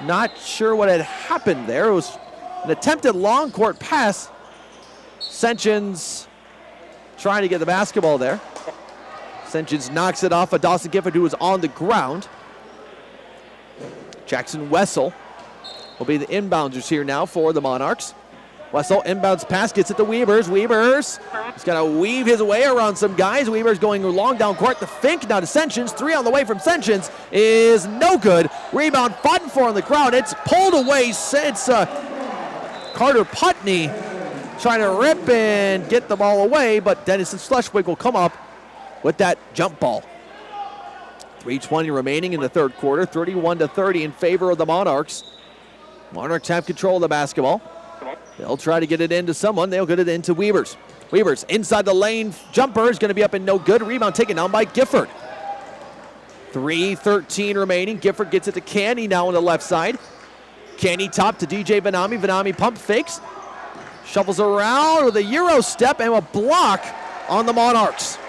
not sure what had happened there. It was an attempted long court pass. Senchins trying to get the basketball there. Senchins knocks it off of Dawson Gifford, who was on the ground. Jackson Wessel will be the inbounders here now for the Monarchs. Wessel inbounds pass, gets it to Weavers. Weavers, he's got to weave his way around some guys. Weavers going long down court. The Fink now to Sentience. 3 on the way from Sentience is no good. Rebound fought for on the ground. It's pulled away. It's Carter Putney trying to rip and get the ball away, but Denison Schleswig will come up with that jump ball. 3:20 remaining in the third quarter. 31-30 in favor of the Monarchs. Monarchs have control of the basketball. They'll try to get it into someone. They'll get it into Weavers. Weavers inside the lane. Jumper is going to be up and no good. Rebound taken down by Gifford. 3:13 remaining. Gifford gets it to Canny now on the left side. Canny top to DJ Vanami. Vanami pump fakes. Shuffles around with a Euro step and a block on the Monarchs.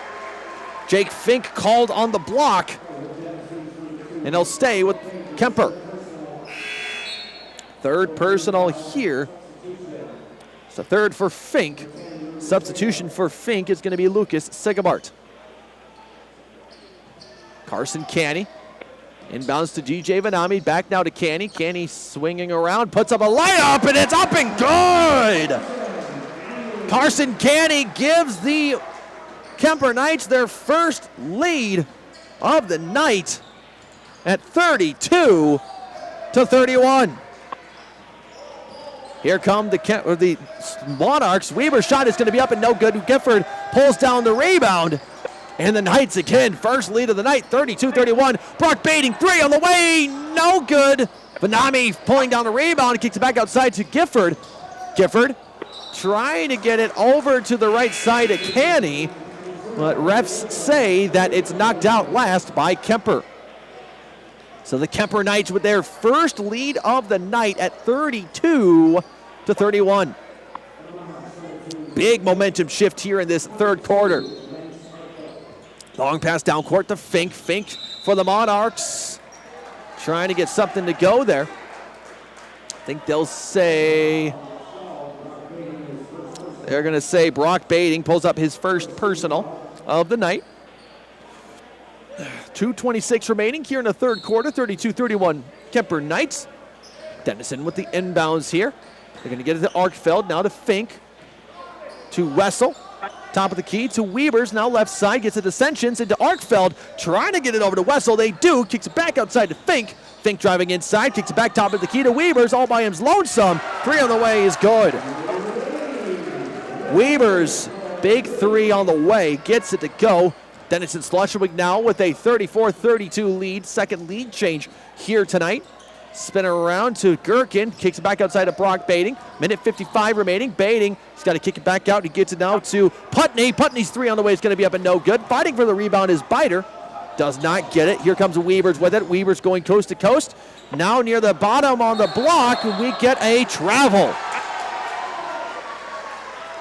Jake Fink called on the block. And he'll stay with Kuemper. Third personal here. The third for Fink. Substitution for Fink is going to be Lucas Sigabart. Carson Canny. Inbounds to DJ Vanami. Back now to Canny. Canny swinging around. Puts up a layup and it's up and good! Carson Canny gives the Kuemper Knights their first lead of the night at 32-31. Here come the Monarchs. Weaver's shot is going to be up and no good. Gifford pulls down the rebound. And the Knights again, first lead of the night, 32-31. Brock Baiting, 3 on the way, no good. Vanami pulling down the rebound and kicks it back outside to Gifford. Gifford trying to get it over to the right side of Canny, but refs say that it's knocked out last by Kuemper. So the Kuemper Knights with their first lead of the night at 32-31. Big momentum shift here in this third quarter. Long pass down court to Fink. Fink for the Monarchs. Trying to get something to go there. I think they'll say, they're going to say Brock Baiting pulls up his first personal of the night. 2:26 remaining here in the third quarter. 32-31 Kuemper Knights. Denison with the inbounds here. They're going to get it to Arkfeld, now to Fink. To Wessel. Top of the key to Weavers, now left side. Gets it to Sentience into Arkfeld. Trying to get it over to Wessel. They do. Kicks it back outside to Fink. Fink driving inside. Kicks it back top of the key to Weavers. All by him's lonesome. 3 on the way is good. Weavers, big 3 on the way. Gets it to go. Denison Schleswig now with a 34-32 lead. Second lead change here tonight. Spin around to Gherkin. Kicks it back outside to Brock Baiting. Minute 55 remaining. Baiting, he's got to kick it back out. He gets it now to Putney. Putney's 3 on the way is going to be up and no good. Fighting for the rebound is Biter. Does not get it. Here comes Weavers with it. Weavers going coast to coast. Now near the bottom on the block, we get a travel.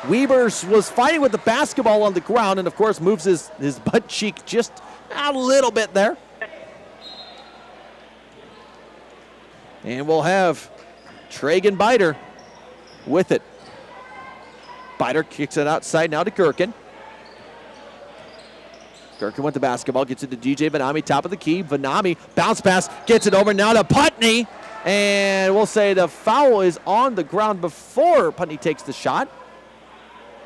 Weavers was fighting with the basketball on the ground and, of course, moves his butt cheek just a little bit there. And we'll have Tragan Biter with it. Biter kicks it outside now to Gherkin. Gherkin with the basketball, gets it to DJ Vanami, top of the key. Vanami, bounce pass, gets it over now to Putney. And we'll say the foul is on the ground before Putney takes the shot.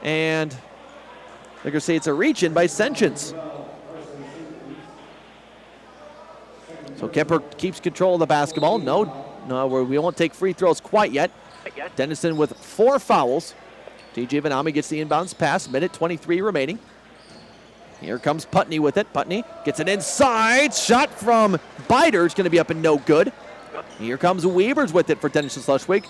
And they're going to say it's a reach-in by Sentience. So Kuemper keeps control of the basketball. No, we won't take free throws quite yet. Denison with 4 fouls. DJ Vanami gets the inbounds pass. Minute 23 remaining. Here comes Putney with it. Putney gets it inside. Shot from Biter is going to be up and no good. Here comes Weavers with it for Denison Schleswig.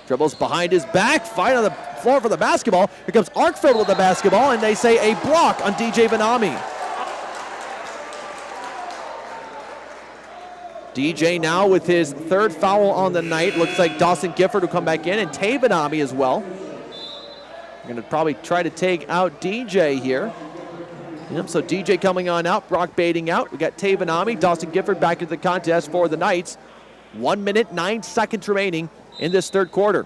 Dribbles behind his back. Fight on the floor for the basketball. Here comes Arkfeld with the basketball, and they say a block on DJ Vanami. DJ now with his 3rd foul on the night. Looks like Dawson Gifford will come back in, and Tay Vanami as well. We're going to probably try to take out DJ here. Yep, so DJ coming on out, Brock Baiting out. We got Tay Vanami, Dawson Gifford back into the contest for the Knights. 1 minute, 9 seconds remaining in this third quarter.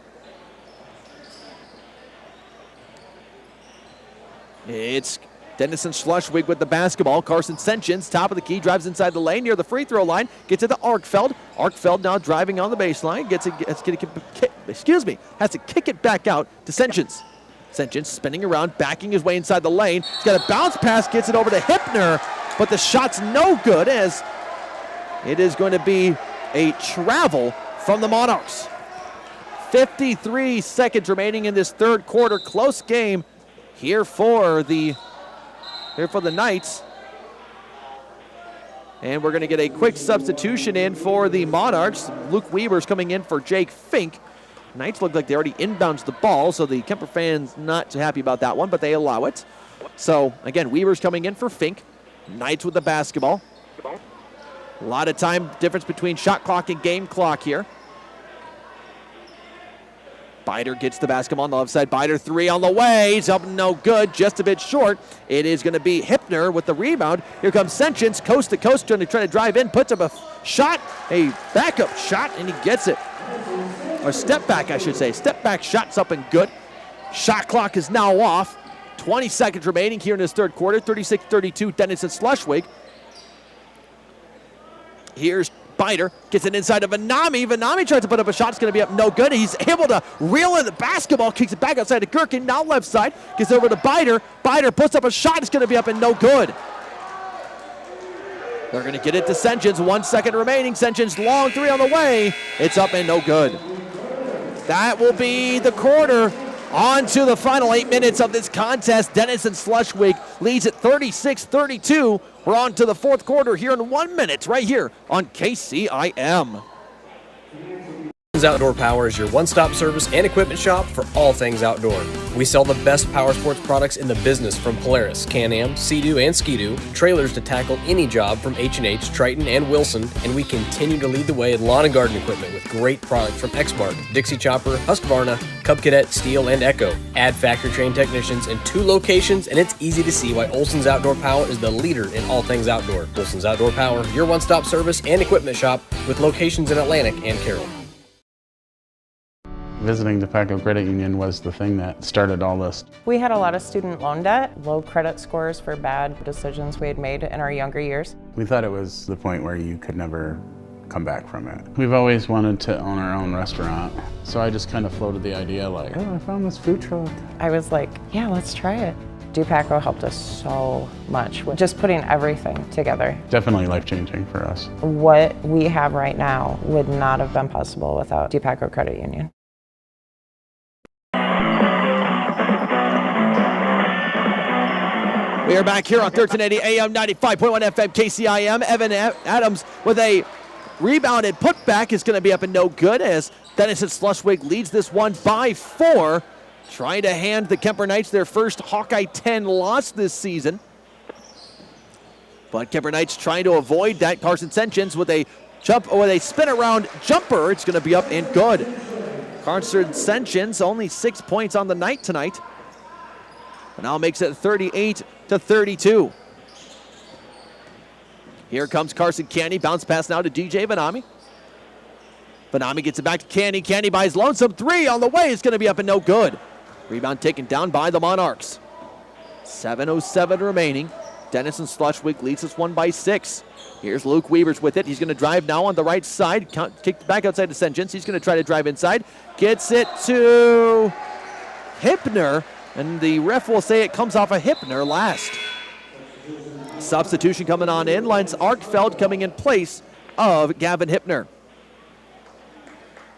It's Denison Schleswig with the basketball. Carson Sentience, top of the key, drives inside the lane near the free throw line. Gets it to Arkfeld. Arkfeld now driving on the baseline. Has to kick it back out to Senchins. Senchins spinning around, backing his way inside the lane. He's got a bounce pass, gets it over to Hypner, but the shot's no good as it is going to be a travel from the Monarchs. 53 seconds remaining in this third quarter. Close game here for the Knights. And we're going to get a quick substitution in for the Monarchs. Luke Weaver's coming in for Jake Fink. Knights look like they already inbounds the ball, so the Kuemper fans not too happy about that one, but they allow it. So, again, Weaver's coming in for Fink. Knights with the basketball. A lot of time difference between shot clock and game clock here. Bider gets the basketball on the left side. Bider three on the way. He's up no good, just a bit short. It is going to be Hypner with the rebound. Here comes Senchins, coast to coast, trying to drive in, puts up a shot, a backup shot, and he gets it. Or step back, I should say. Step back shot's up and good. Shot clock is now off. 20 seconds remaining here in this third quarter. 36-32, Denison Schleswig. Here's Bider, gets it inside of Vanami. Vanami tries to put up a shot. It's going to be up no good. He's able to reel in the basketball, kicks it back outside to Gherkin. Now left side, gets over to Bider. Bider puts up a shot. It's going to be up and no good. They're going to get it to Senchins. 1 second remaining. Senchins long three on the way. It's up and no good. That will be the quarter. On to the final 8 minutes of this contest. Denison Schleswig leads at 36-32. We're on to the fourth quarter here in 1 minute right here on KCIM. Outdoor Power is your one-stop service and equipment shop for all things outdoor. We sell the best power sports products in the business, from Polaris, Can-Am, Sea-Doo, and Ski-Doo, trailers to tackle any job from H&H, Triton, and Wilson, and we continue to lead the way in lawn and garden equipment with great products from Exmark, Dixie Chopper, Husqvarna, Cub Cadet, Steel, and Echo. Add factory-trained technicians in 2 locations, and it's easy to see why Olson's Outdoor Power is the leader in all things outdoor. Olson's Outdoor Power, your one-stop service and equipment shop with locations in Atlantic and Carroll. Visiting DePaco Credit Union was the thing that started all this. We had a lot of student loan debt, low credit scores for bad decisions we had made in our younger years. We thought it was the point where you could never come back from it. We've always wanted to own our own restaurant, so I just kind of floated the idea like, oh, I found this food truck. I was like, yeah, let's try it. DePaco helped us so much with just putting everything together. Definitely life-changing for us. What we have right now would not have been possible without DePaco Credit Union. We are back here on 1380 AM 95.1 FM KCIM. Evan Adams with a rebounded putback is going to be up and no good as Denison Schleswig leads this one by 4. Trying to hand the Kuemper Knights their first Hawkeye 10 loss this season. But Kuemper Knights trying to avoid that. Carson Senchins with a spin around jumper. It's going to be up and good. Carson Senchins only 6 points on the night tonight. But now makes it 38-32. Here comes Carson Canny. Bounce pass now to DJ Vanami. Vanami gets it back to Canny. Canny by his lonesome three on the way. It's going to be up and no good. Rebound taken down by the Monarchs. 7:07 remaining. Denison Schleswig leads this one by 6. Here's Luke Weavers with it. He's going to drive now on the right side. Kick back outside to Senchins. He's going to try to drive inside. Gets it to Hypner. And the ref will say it comes off a Hypner last. Substitution coming on in. Lance Arkfeld coming in place of Gavin Hypner.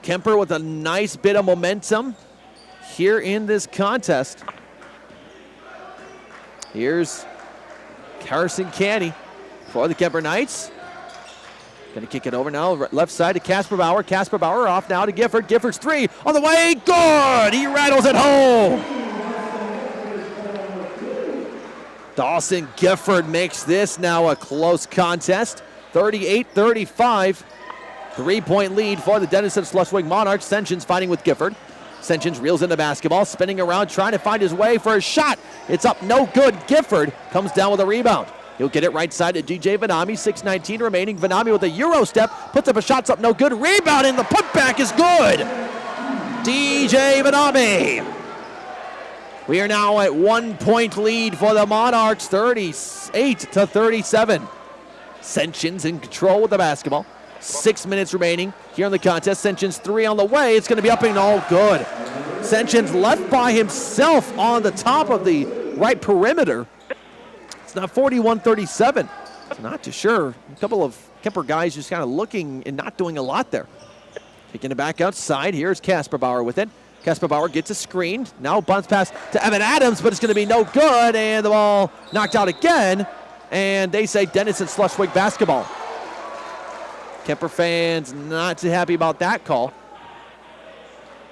Kuemper with a nice bit of momentum here in this contest. Here's Carson Canny for the Kuemper Knights. Going to kick it over now, left side to Casper Bauer. Casper Bauer off now to Gifford. Gifford's three on the way. Good! He rattles it home. Dawson Gifford makes this now a close contest. 38-35. 3-point lead for the Denison Schleswig Monarchs. Senchins fighting with Gifford. Senchins reels in the basketball, spinning around, trying to find his way for a shot. It's up, no good. Gifford comes down with a rebound. He'll get it right side to DJ Vanami. 6:19 remaining. Vanami with a Euro step. Puts up a shot's up, no good. Rebound and the putback is good. DJ Vanami. We are now at 1-point lead for the Monarchs, 38-37. Senchins in control with the basketball. 6 minutes remaining here in the contest. Senchins 3 on the way. It's going to be up and all good. Senchins left by himself on the top of the right perimeter. It's now 41-37. So not too sure. A couple of Kuemper guys just kind of looking and not doing a lot there. Taking it back outside. Here's Kasperbauer with it. Kasperbauer gets a screen. Now bounce pass to Evan Adams, but it's going to be no good. And the ball knocked out again. And they say Denison Schleswig basketball. Kuemper fans not too happy about that call.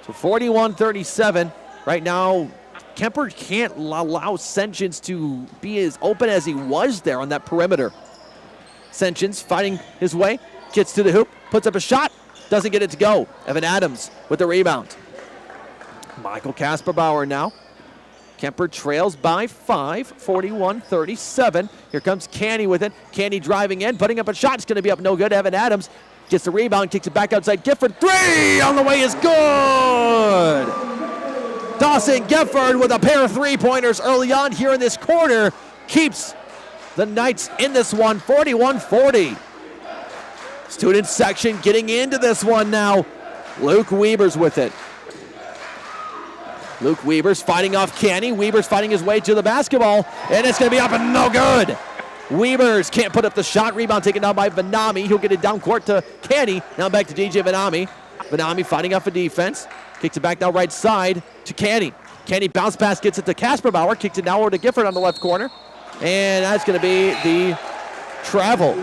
So 41-37. Right now, Kuemper can't allow Senchins to be as open as he was there on that perimeter. Senchins fighting his way, gets to the hoop, puts up a shot, doesn't get it to go. Evan Adams with the rebound. Michael Kasperbauer now. Kuemper trails by 5, 41-37. Here comes Canny with it. Canny driving in, putting up a shot. It's going to be up no good. Evan Adams gets the rebound, kicks it back outside. Gifford, 3 on the way is good. Dawson Gifford with a pair of three-pointers early on here in this quarter keeps the Knights in this one, 41-40. Student section getting into this one now. Luke Weber's with it. Luke Weber's fighting off Canny. Weber's fighting his way to the basketball, and it's going to be up and no good. Weber's can't put up the shot. Rebound taken down by Vanami. He'll get it down court to Canny. Now back to DJ Vanami. Vanami fighting off a defense. Kicks it back now right side to Canny. Canny bounce pass, gets it to Kasperbauer. Kicks it now over to Gifford on the left corner. And that's going to be the travel.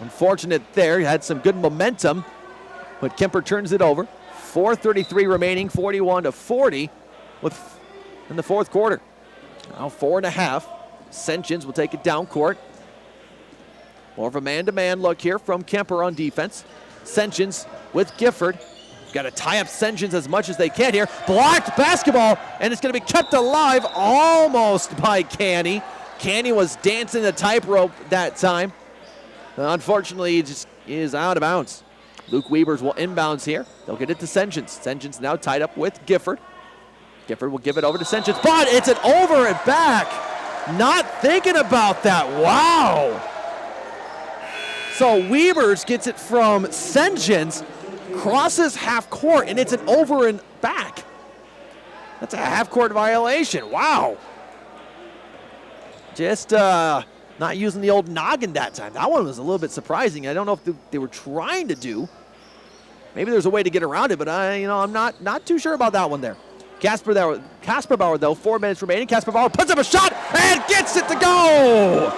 Unfortunate there. Had some good momentum, but Kuemper turns it over. 4:33 remaining, 41-40 in the fourth quarter. Now 4.5. Senchins will take it down court. More of a man-to-man look here from Kuemper on defense. Senchins with Gifford. Got to tie up Senchins as much as they can here. Blocked basketball, and it's going to be kept alive almost by Canny. Canny was dancing the tightrope that time. Unfortunately, it just is out of bounds. Luke Weber's will inbounds here. They'll get it to Senchins. Senchins now tied up with Gifford. Gifford will give it over to Senchins, but it's an over and back. Not thinking about that. Wow. So Weber's gets it from Senchins, crosses half court, and it's an over and back. That's a half court violation. Wow. Just not using the old noggin that time. That one was a little bit surprising. I don't know if they were trying to do. Maybe there's a way to get around it, but I'm not too sure about that one there. Kasperbauer, though, 4 minutes remaining. Kasperbauer puts up a shot and gets it to go.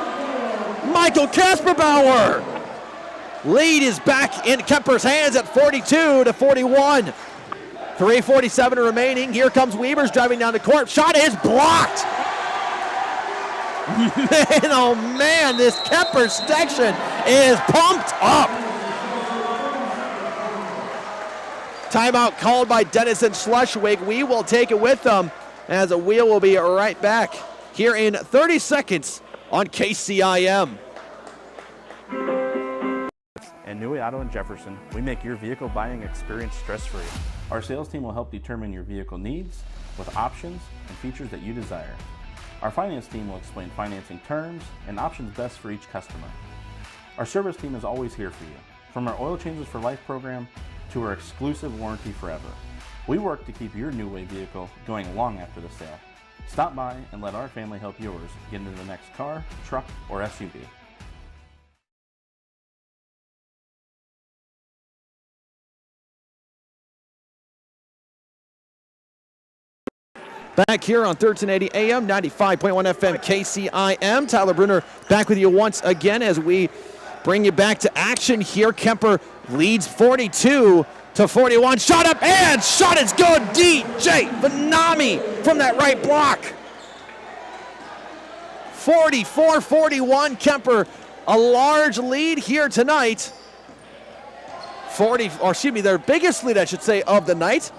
Michael Kasperbauer. Lead is back in Kuemper's hands at 42-41. 3:47 remaining. Here comes Weber's driving down the court. Shot is blocked. Man, oh man, this Kuemper section is pumped up. Timeout called by Denison Schleswig. We will take it with them as a wheel will be right back here in 30 seconds on KCIM. At Newey Auto in Jefferson, we make your vehicle buying experience stress-free. Our sales team will help determine your vehicle needs with options and features that you desire. Our finance team will explain financing terms and options best for each customer. Our service team is always here for you, from our Oil Changes for Life program to our exclusive warranty forever. We work to keep your New Way vehicle going long after the sale. Stop by and let our family help yours get into the next car, truck, or SUV. Back here on 1380 AM, 95.1 FM KCIM. Tyler Bruner back with you once again as we bring you back to action here. Kuemper leads 42-41. Shot up and shot is good. DJ Vanami from that right block. 44-41. Kuemper a large lead here tonight. Their biggest lead, I should say, of the night.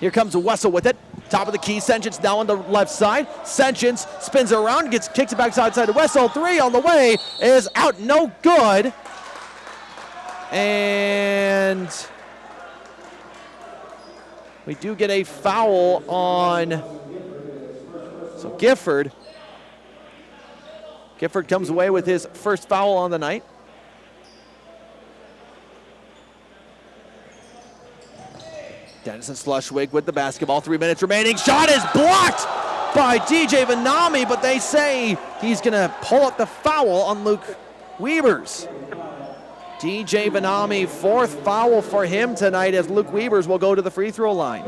Here comes Wessel with it. Top of the key, Senchins now on the left side. Senchins spins around, kicks it back outside to Wessel. 3 on the way is out, no good. And we do get a foul on Gifford. Gifford comes away with his first foul on the night. Denison Schleswig with the basketball. 3 minutes remaining. Shot is blocked by DJ Vanami, but they say he's going to pull up the foul on Luke Weavers. DJ Vanami, fourth foul for him tonight as Luke Weavers will go to the free throw line.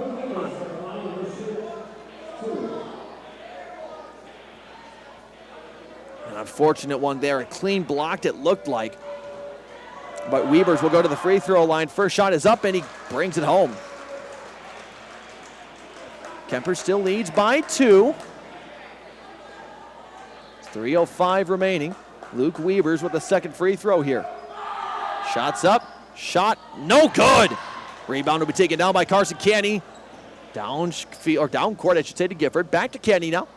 An unfortunate one there. A clean blocked, it looked like. But Weavers will go to the free throw line. First shot is up, and he brings it home. Kuemper still leads by 2. 3:05 remaining. Luke Weavers with the second free throw here. Shots up, shot no good. Rebound will be taken down by Carson Canny. Down court, I should say, to Gifford. Back to Canny now.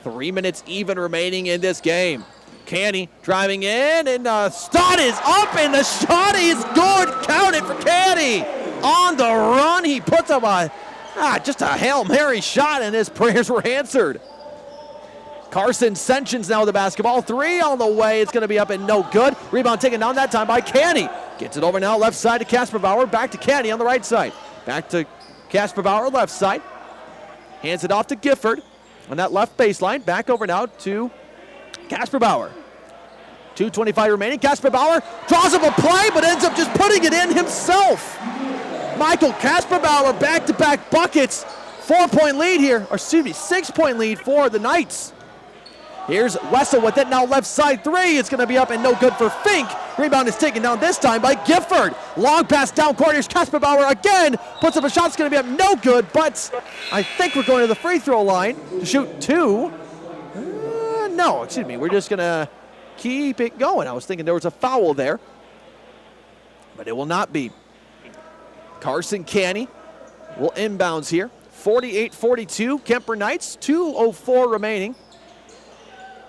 3 minutes even remaining in this game. Canny driving in, and the shot is up, and the shot is good. Count it for Canny. On the run, he puts up just a Hail Mary shot, and his prayers were answered. Carson Senchins now with the basketball. 3 on the way. It's going to be up and no good. Rebound taken down that time by Canny. Gets it over now left side to Casper Bauer. Back to Canny on the right side. Back to Casper Bauer left side. Hands it off to Gifford on that left baseline. Back over now to Casper Bauer. 2:25 remaining. Casper Bauer draws up a play but ends up just putting it in himself. Michael Casper Bauer back-to-back buckets. 4-point lead here, or excuse me, 6-point lead for the Knights. Here's Wessel with it, now left side 3. It's going to be up and no good for Fink. Rebound is taken down this time by Gifford. Long pass down court. Here's Casper Bauer again. Puts up a shot. It's going to be up no good, but I think we're going to the free throw line to shoot 2. No, excuse me. We're just going to keep it going. I was thinking there was a foul there, but it will not be. Carson Canny will inbounds here. 48-42, Kuemper Knights. 2:04 remaining.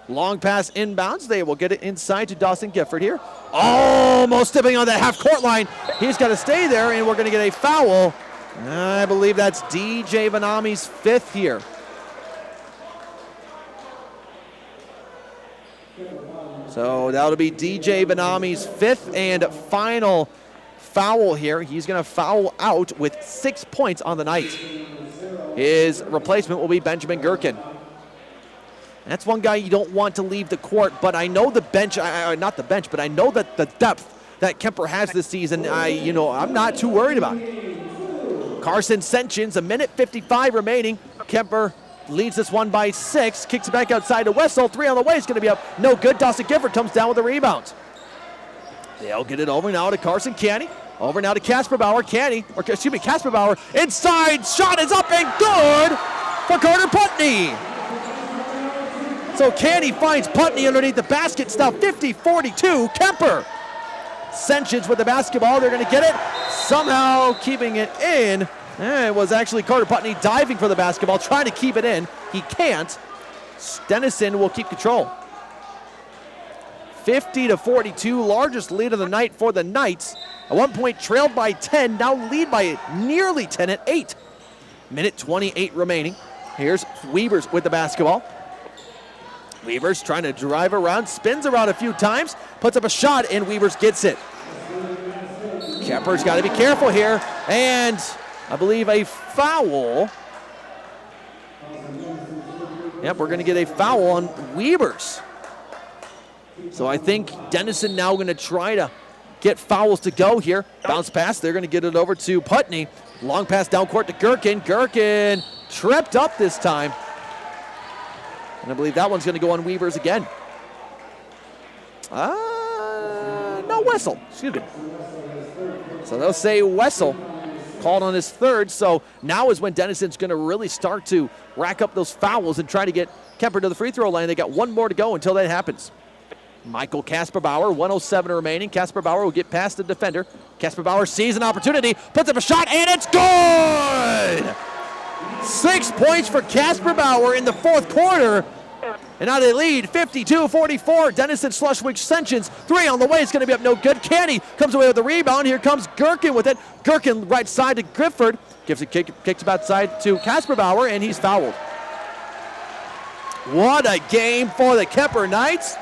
Long pass inbounds. They will get it inside to Dawson Gifford here. Almost stepping on that half-court line. He's got to stay there, and we're going to get a foul. I believe that's DJ Vanami's 5th here. So that'll be DJ Vanami's 5th and final foul here. He's going to foul out with 6 points on the night. His replacement will be Benjamin Gherkin. That's one guy you don't want to leave the court, but I know the bench, not the bench, but I know that the depth that Kuemper has this season, I'm not too worried about it. Carson Senchins, 1:55 remaining. Kuemper leads this one by 6, kicks it back outside to Wessel. 3 on the way, it's going to be up no good. Dawson Gifford comes down with the rebound. They'll get it over now to Carson Canny. Over now to Casper Bauer. Casper Bauer inside. Shot is up and good for Carter Putney. So Canny finds Putney underneath the basket. It's now 50-42. Kuemper. Senchins with the basketball. They're going to get it. Somehow keeping it in. It was actually Carter Putney diving for the basketball, trying to keep it in. He can't. Denison will keep control. 50-42, largest lead of the night for the Knights. At one point trailed by 10, now lead by nearly 10 at 8. 1:28 remaining. Here's Weavers with the basketball. Weavers trying to drive around, spins around a few times, puts up a shot, and Weavers gets it. Kuemper's got to be careful here, and I believe a foul. Yep, we're going to get a foul on Weavers. So I think Denison now going to try to get fouls to go here. Bounce pass, they're going to get it over to Putney. Long pass down court to Gherkin. Gherkin tripped up this time. And I believe that one's going to go on Weavers again. No, Wessel, excuse me. So they'll say Wessel called on his 3rd. So now is when Denison's going to really start to rack up those fouls and try to get Kuemper to the free throw line. They got one more to go until that happens. Michael Casper Bauer, 1:07 remaining. Casper Bauer will get past the defender. Casper Bauer sees an opportunity, puts up a shot, and it's good! 6 points for Casper Bauer in the 4th quarter. And now they lead 52-44. Denison Schleswig Senchins. 3 on the way. It's going to be up no good. Canny comes away with the rebound. Here comes Gherkin with it. Gherkin right side to Gifford. Gives a kick, kicks it outside to Casper Bauer, and he's fouled. What a game for the Kuemper Knights.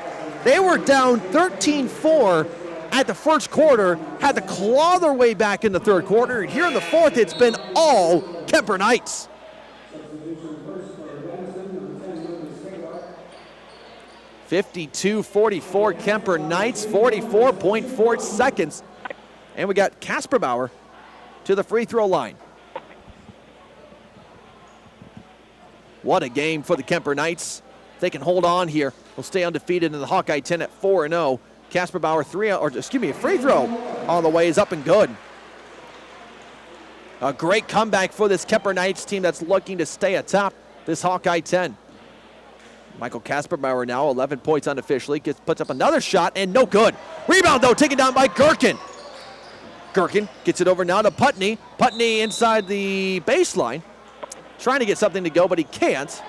They were down 13-4 at the first quarter, had to claw their way back in the third quarter. And here in the fourth, it's been all Kuemper Knights. (52-44) Kuemper Knights, 44.4 seconds. And we got Kasperbauer to the free throw line. What a game for the Kuemper Knights. If they can hold on here, they'll stay undefeated in the Hawkeye 10 at 4-0. Kasperbauer a free throw on the way is up and good. A great comeback for this Kuemper Knights team that's looking to stay atop this Hawkeye 10. Michael Kasperbauer now 11 points unofficially, puts up another shot and no good. Rebound though, taken down by Gherkin. Gherkin gets it over now to Putney. Putney inside the baseline, trying to get something to go, but he can't.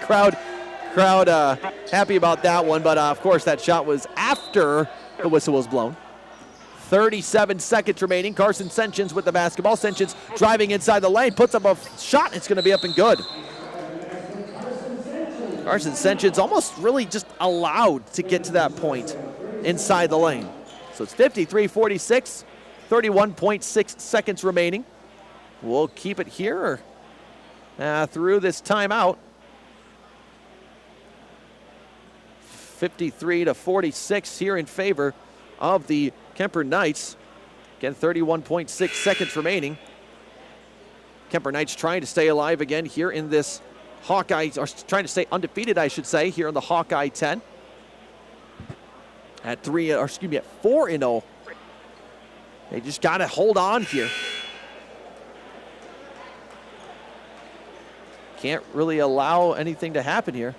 Crowd happy about that one, but of course that shot was after the whistle was blown. 37 seconds remaining. Carson Senchins with the basketball. Senchins driving inside the lane, puts up a shot. It's going to be up and good. Carson Senchins almost really just allowed to get to that point inside the lane. So it's 53-46, 31.6 seconds remaining. We'll keep it here through this timeout. 53-46 here in favor of the Kuemper Knights. Again, 31.6 seconds remaining. Kuemper Knights trying to stay alive again here in this Hawkeye, or trying to stay undefeated, I should say, here in the Hawkeye 10. At 4-0. They just got to hold on here. Can't really allow anything to happen here.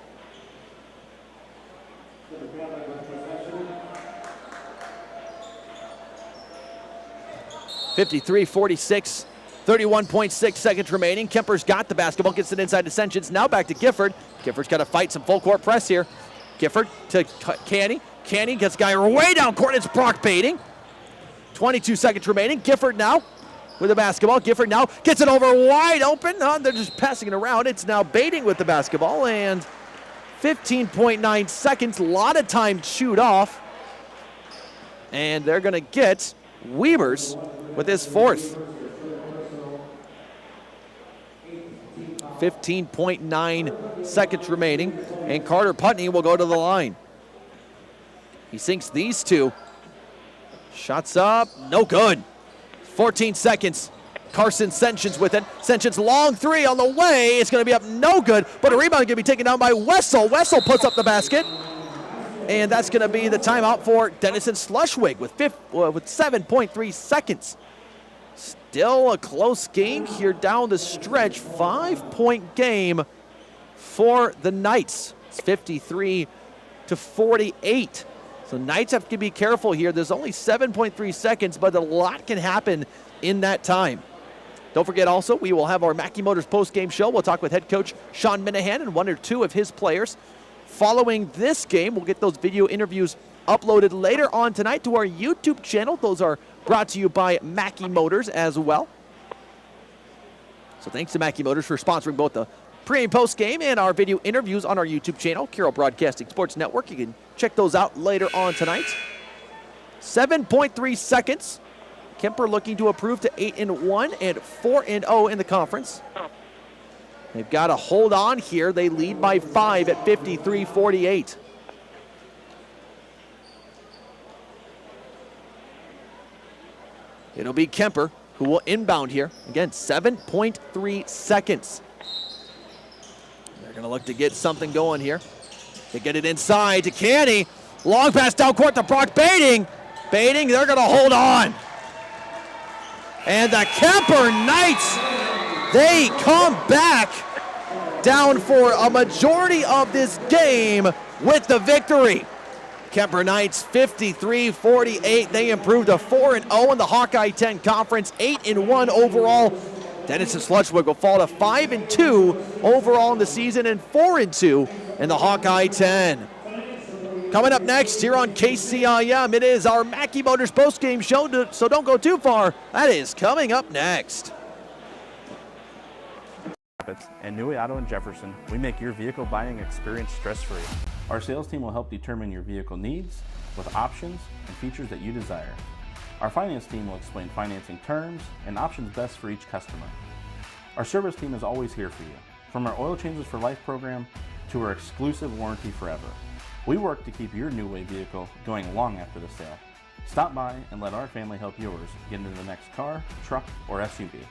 (53-46), 31.6 seconds remaining. Kuemper's got the basketball, gets it inside to Senchins. Now back to Gifford. Gifford's got to fight some full court press here. Gifford to Canny. Canny gets guy way down court. It's Brock Baiting. 22 seconds remaining. Gifford now with the basketball. Gifford now gets it over wide open. They're just passing it around. It's now Baiting with the basketball, and 15.9 seconds. A lot of time chewed off. And they're going to get Weavers with his fourth. 15.9 seconds remaining, and Carter Putney will go to the line. He sinks these two. Shots up, no good. 14 seconds. Carson Senchins with it. Senchins long three on the way. It's going to be up no good, but a rebound going to be taken down by Wessel. Wessel puts up the basket, and that's going to be the timeout for Denison Schleswig with 7.3 seconds. Still a close game here down the stretch. 5-point game for the Knights. It's 53-48. So Knights have to be careful here. There's only 7.3 seconds, but a lot can happen in that time. Don't forget also, we will have our Mackey Motors post-game show. We'll talk with head coach Sean Minahan and one or two of his players. Following this game, we'll get those video interviews uploaded later on tonight to our YouTube channel. Those are brought to you by Mackey Motors as well. So thanks to Mackey Motors for sponsoring both the pre and post game and our video interviews on our YouTube channel, Carroll Broadcasting Sports Network. You can check those out later on tonight. 7.3 seconds. Kuemper looking to improve to 8-1 and 4-0 in the conference. They've got to hold on here. They lead by 5 at 53-48. It'll be Kuemper who will inbound here. Again, 7.3 seconds. They're going to look to get something going here. They get it inside to Canny. Long pass down court to Brock Baiting. Baiting, they're going to hold on. And the Kuemper Knights, they come back down for a majority of this game with the victory. Kuemper Knights 53-48. They improved to 4-0 in the Hawkeye 10 Conference, 8-1 overall. Denison Schleswig will fall to 5-2 overall in the season and 4-2 in the Hawkeye 10. Coming up next here on KCIM, it is our Mackey Motors postgame show, so don't go too far. That is coming up next. And Newey Auto in Jefferson, we make your vehicle buying experience stress-free. Our sales team will help determine your vehicle needs with options and features that you desire. Our finance team will explain financing terms and options best for each customer. Our service team is always here for you, from our Oil Changes for Life program to our exclusive warranty forever. We work to keep your new way vehicle going long after the sale. Stop by and let our family help yours get into the next car, truck, or SUV.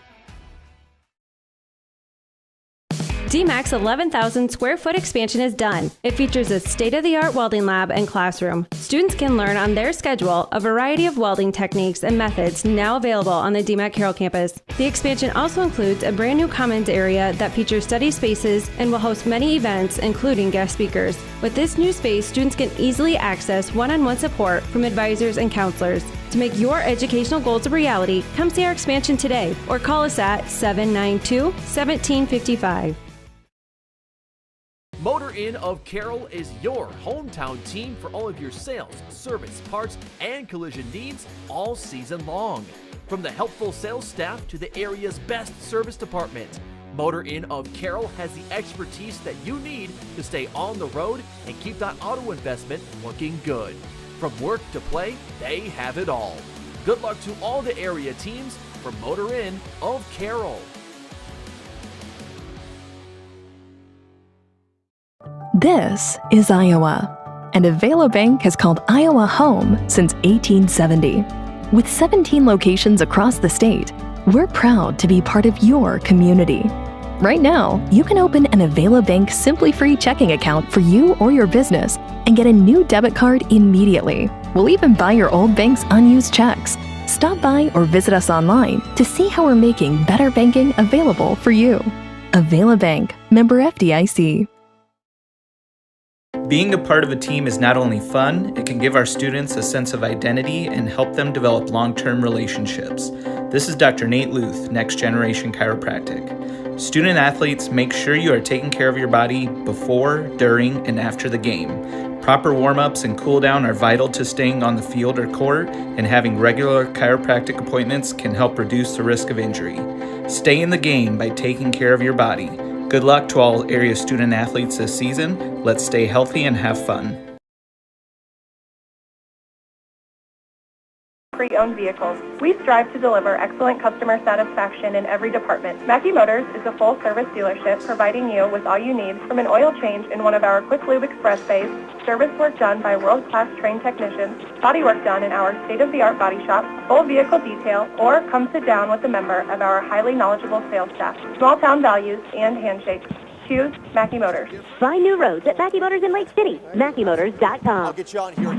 DMAC's 11,000 square foot expansion is done. It features a state-of-the-art welding lab and classroom. Students can learn on their schedule a variety of welding techniques and methods now available on the DMAC Carroll campus. The expansion also includes a brand new commons area that features study spaces and will host many events, including guest speakers. With this new space, students can easily access one-on-one support from advisors and counselors. To make your educational goals a reality, come see our expansion today or call us at 792-1755. Motor Inn of Carroll is your hometown team for all of your sales, service, parts, and collision needs all season long. From the helpful sales staff to the area's best service department, Motor Inn of Carroll has the expertise that you need to stay on the road and keep that auto investment looking good. From work to play, they have it all. Good luck to all the area teams from Motor Inn of Carroll. This is Iowa, and Avela Bank has called Iowa home since 1870. With 17 locations across the state, we're proud to be part of your community. Right now, you can open an Avela Bank Simply Free checking account for you or your business and get a new debit card immediately. We'll even buy your old bank's unused checks. Stop by or visit us online to see how we're making better banking available for you. Avela Bank, member FDIC. Being a part of a team is not only fun, it can give our students a sense of identity and help them develop long-term relationships. This is Dr. Nate Luth, Next Generation Chiropractic. Student athletes, make sure you are taking care of your body before, during, and after the game. Proper warm-ups and cool-down are vital to staying on the field or court, and having regular chiropractic appointments can help reduce the risk of injury. Stay in the game by taking care of your body. Good luck to all area student athletes this season. Let's stay healthy and have fun. Pre-owned vehicles. We strive to deliver excellent customer satisfaction in every department. Mackey Motors is a full-service dealership providing you with all you need, from an oil change in one of our quick lube express bays, service work done by world-class trained technicians, body work done in our state-of-the-art body shop, full vehicle detail, or come sit down with a member of our highly knowledgeable sales staff. Small-town values and handshakes. Choose Mackey Motors. Find new roads at Mackey Motors in Lake City. MackeyMotors.com. I'll get you on here.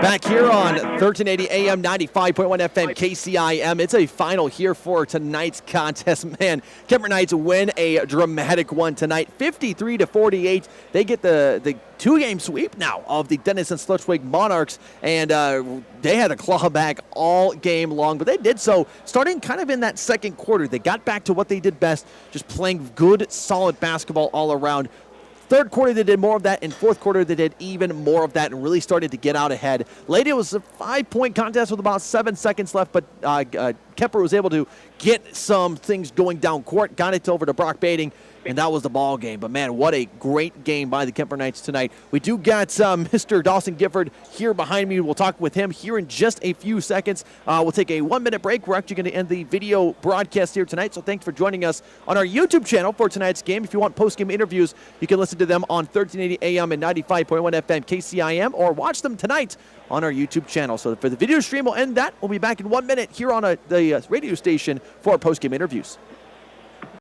Back here on 1380 AM, 95.1 FM, KCIM. It's a final here for tonight's contest. Man, Kuemper Knights win a dramatic one tonight, 53-48. They get the two-game sweep now of the Denison Schleswig Monarchs, and they had a claw back all game long, but they did so starting kind of in that second quarter. They got back to what they did best, just playing good, solid basketball all around. Third quarter, they did more of that. In fourth quarter, they did even more of that and really started to get out ahead. Late, it was a 5-point contest with about 7 seconds left, but Kuemper was able to get some things going down court, got it over to Brock Bading, and that was the ball game. But, man, what a great game by the Kuemper Knights tonight. We do got Mr. Dawson Gifford here behind me. We'll talk with him here in just a few seconds. We'll take a 1-minute break. We're actually going to end the video broadcast here tonight, so thanks for joining us on our YouTube channel for tonight's game. If you want post-game interviews, you can listen to them on 1380 AM and 95.1 FM KCIM, or watch them tonight on our YouTube channel. So for the video stream, we'll end that. We'll be back in 1 minute here on the radio station for our post-game interviews.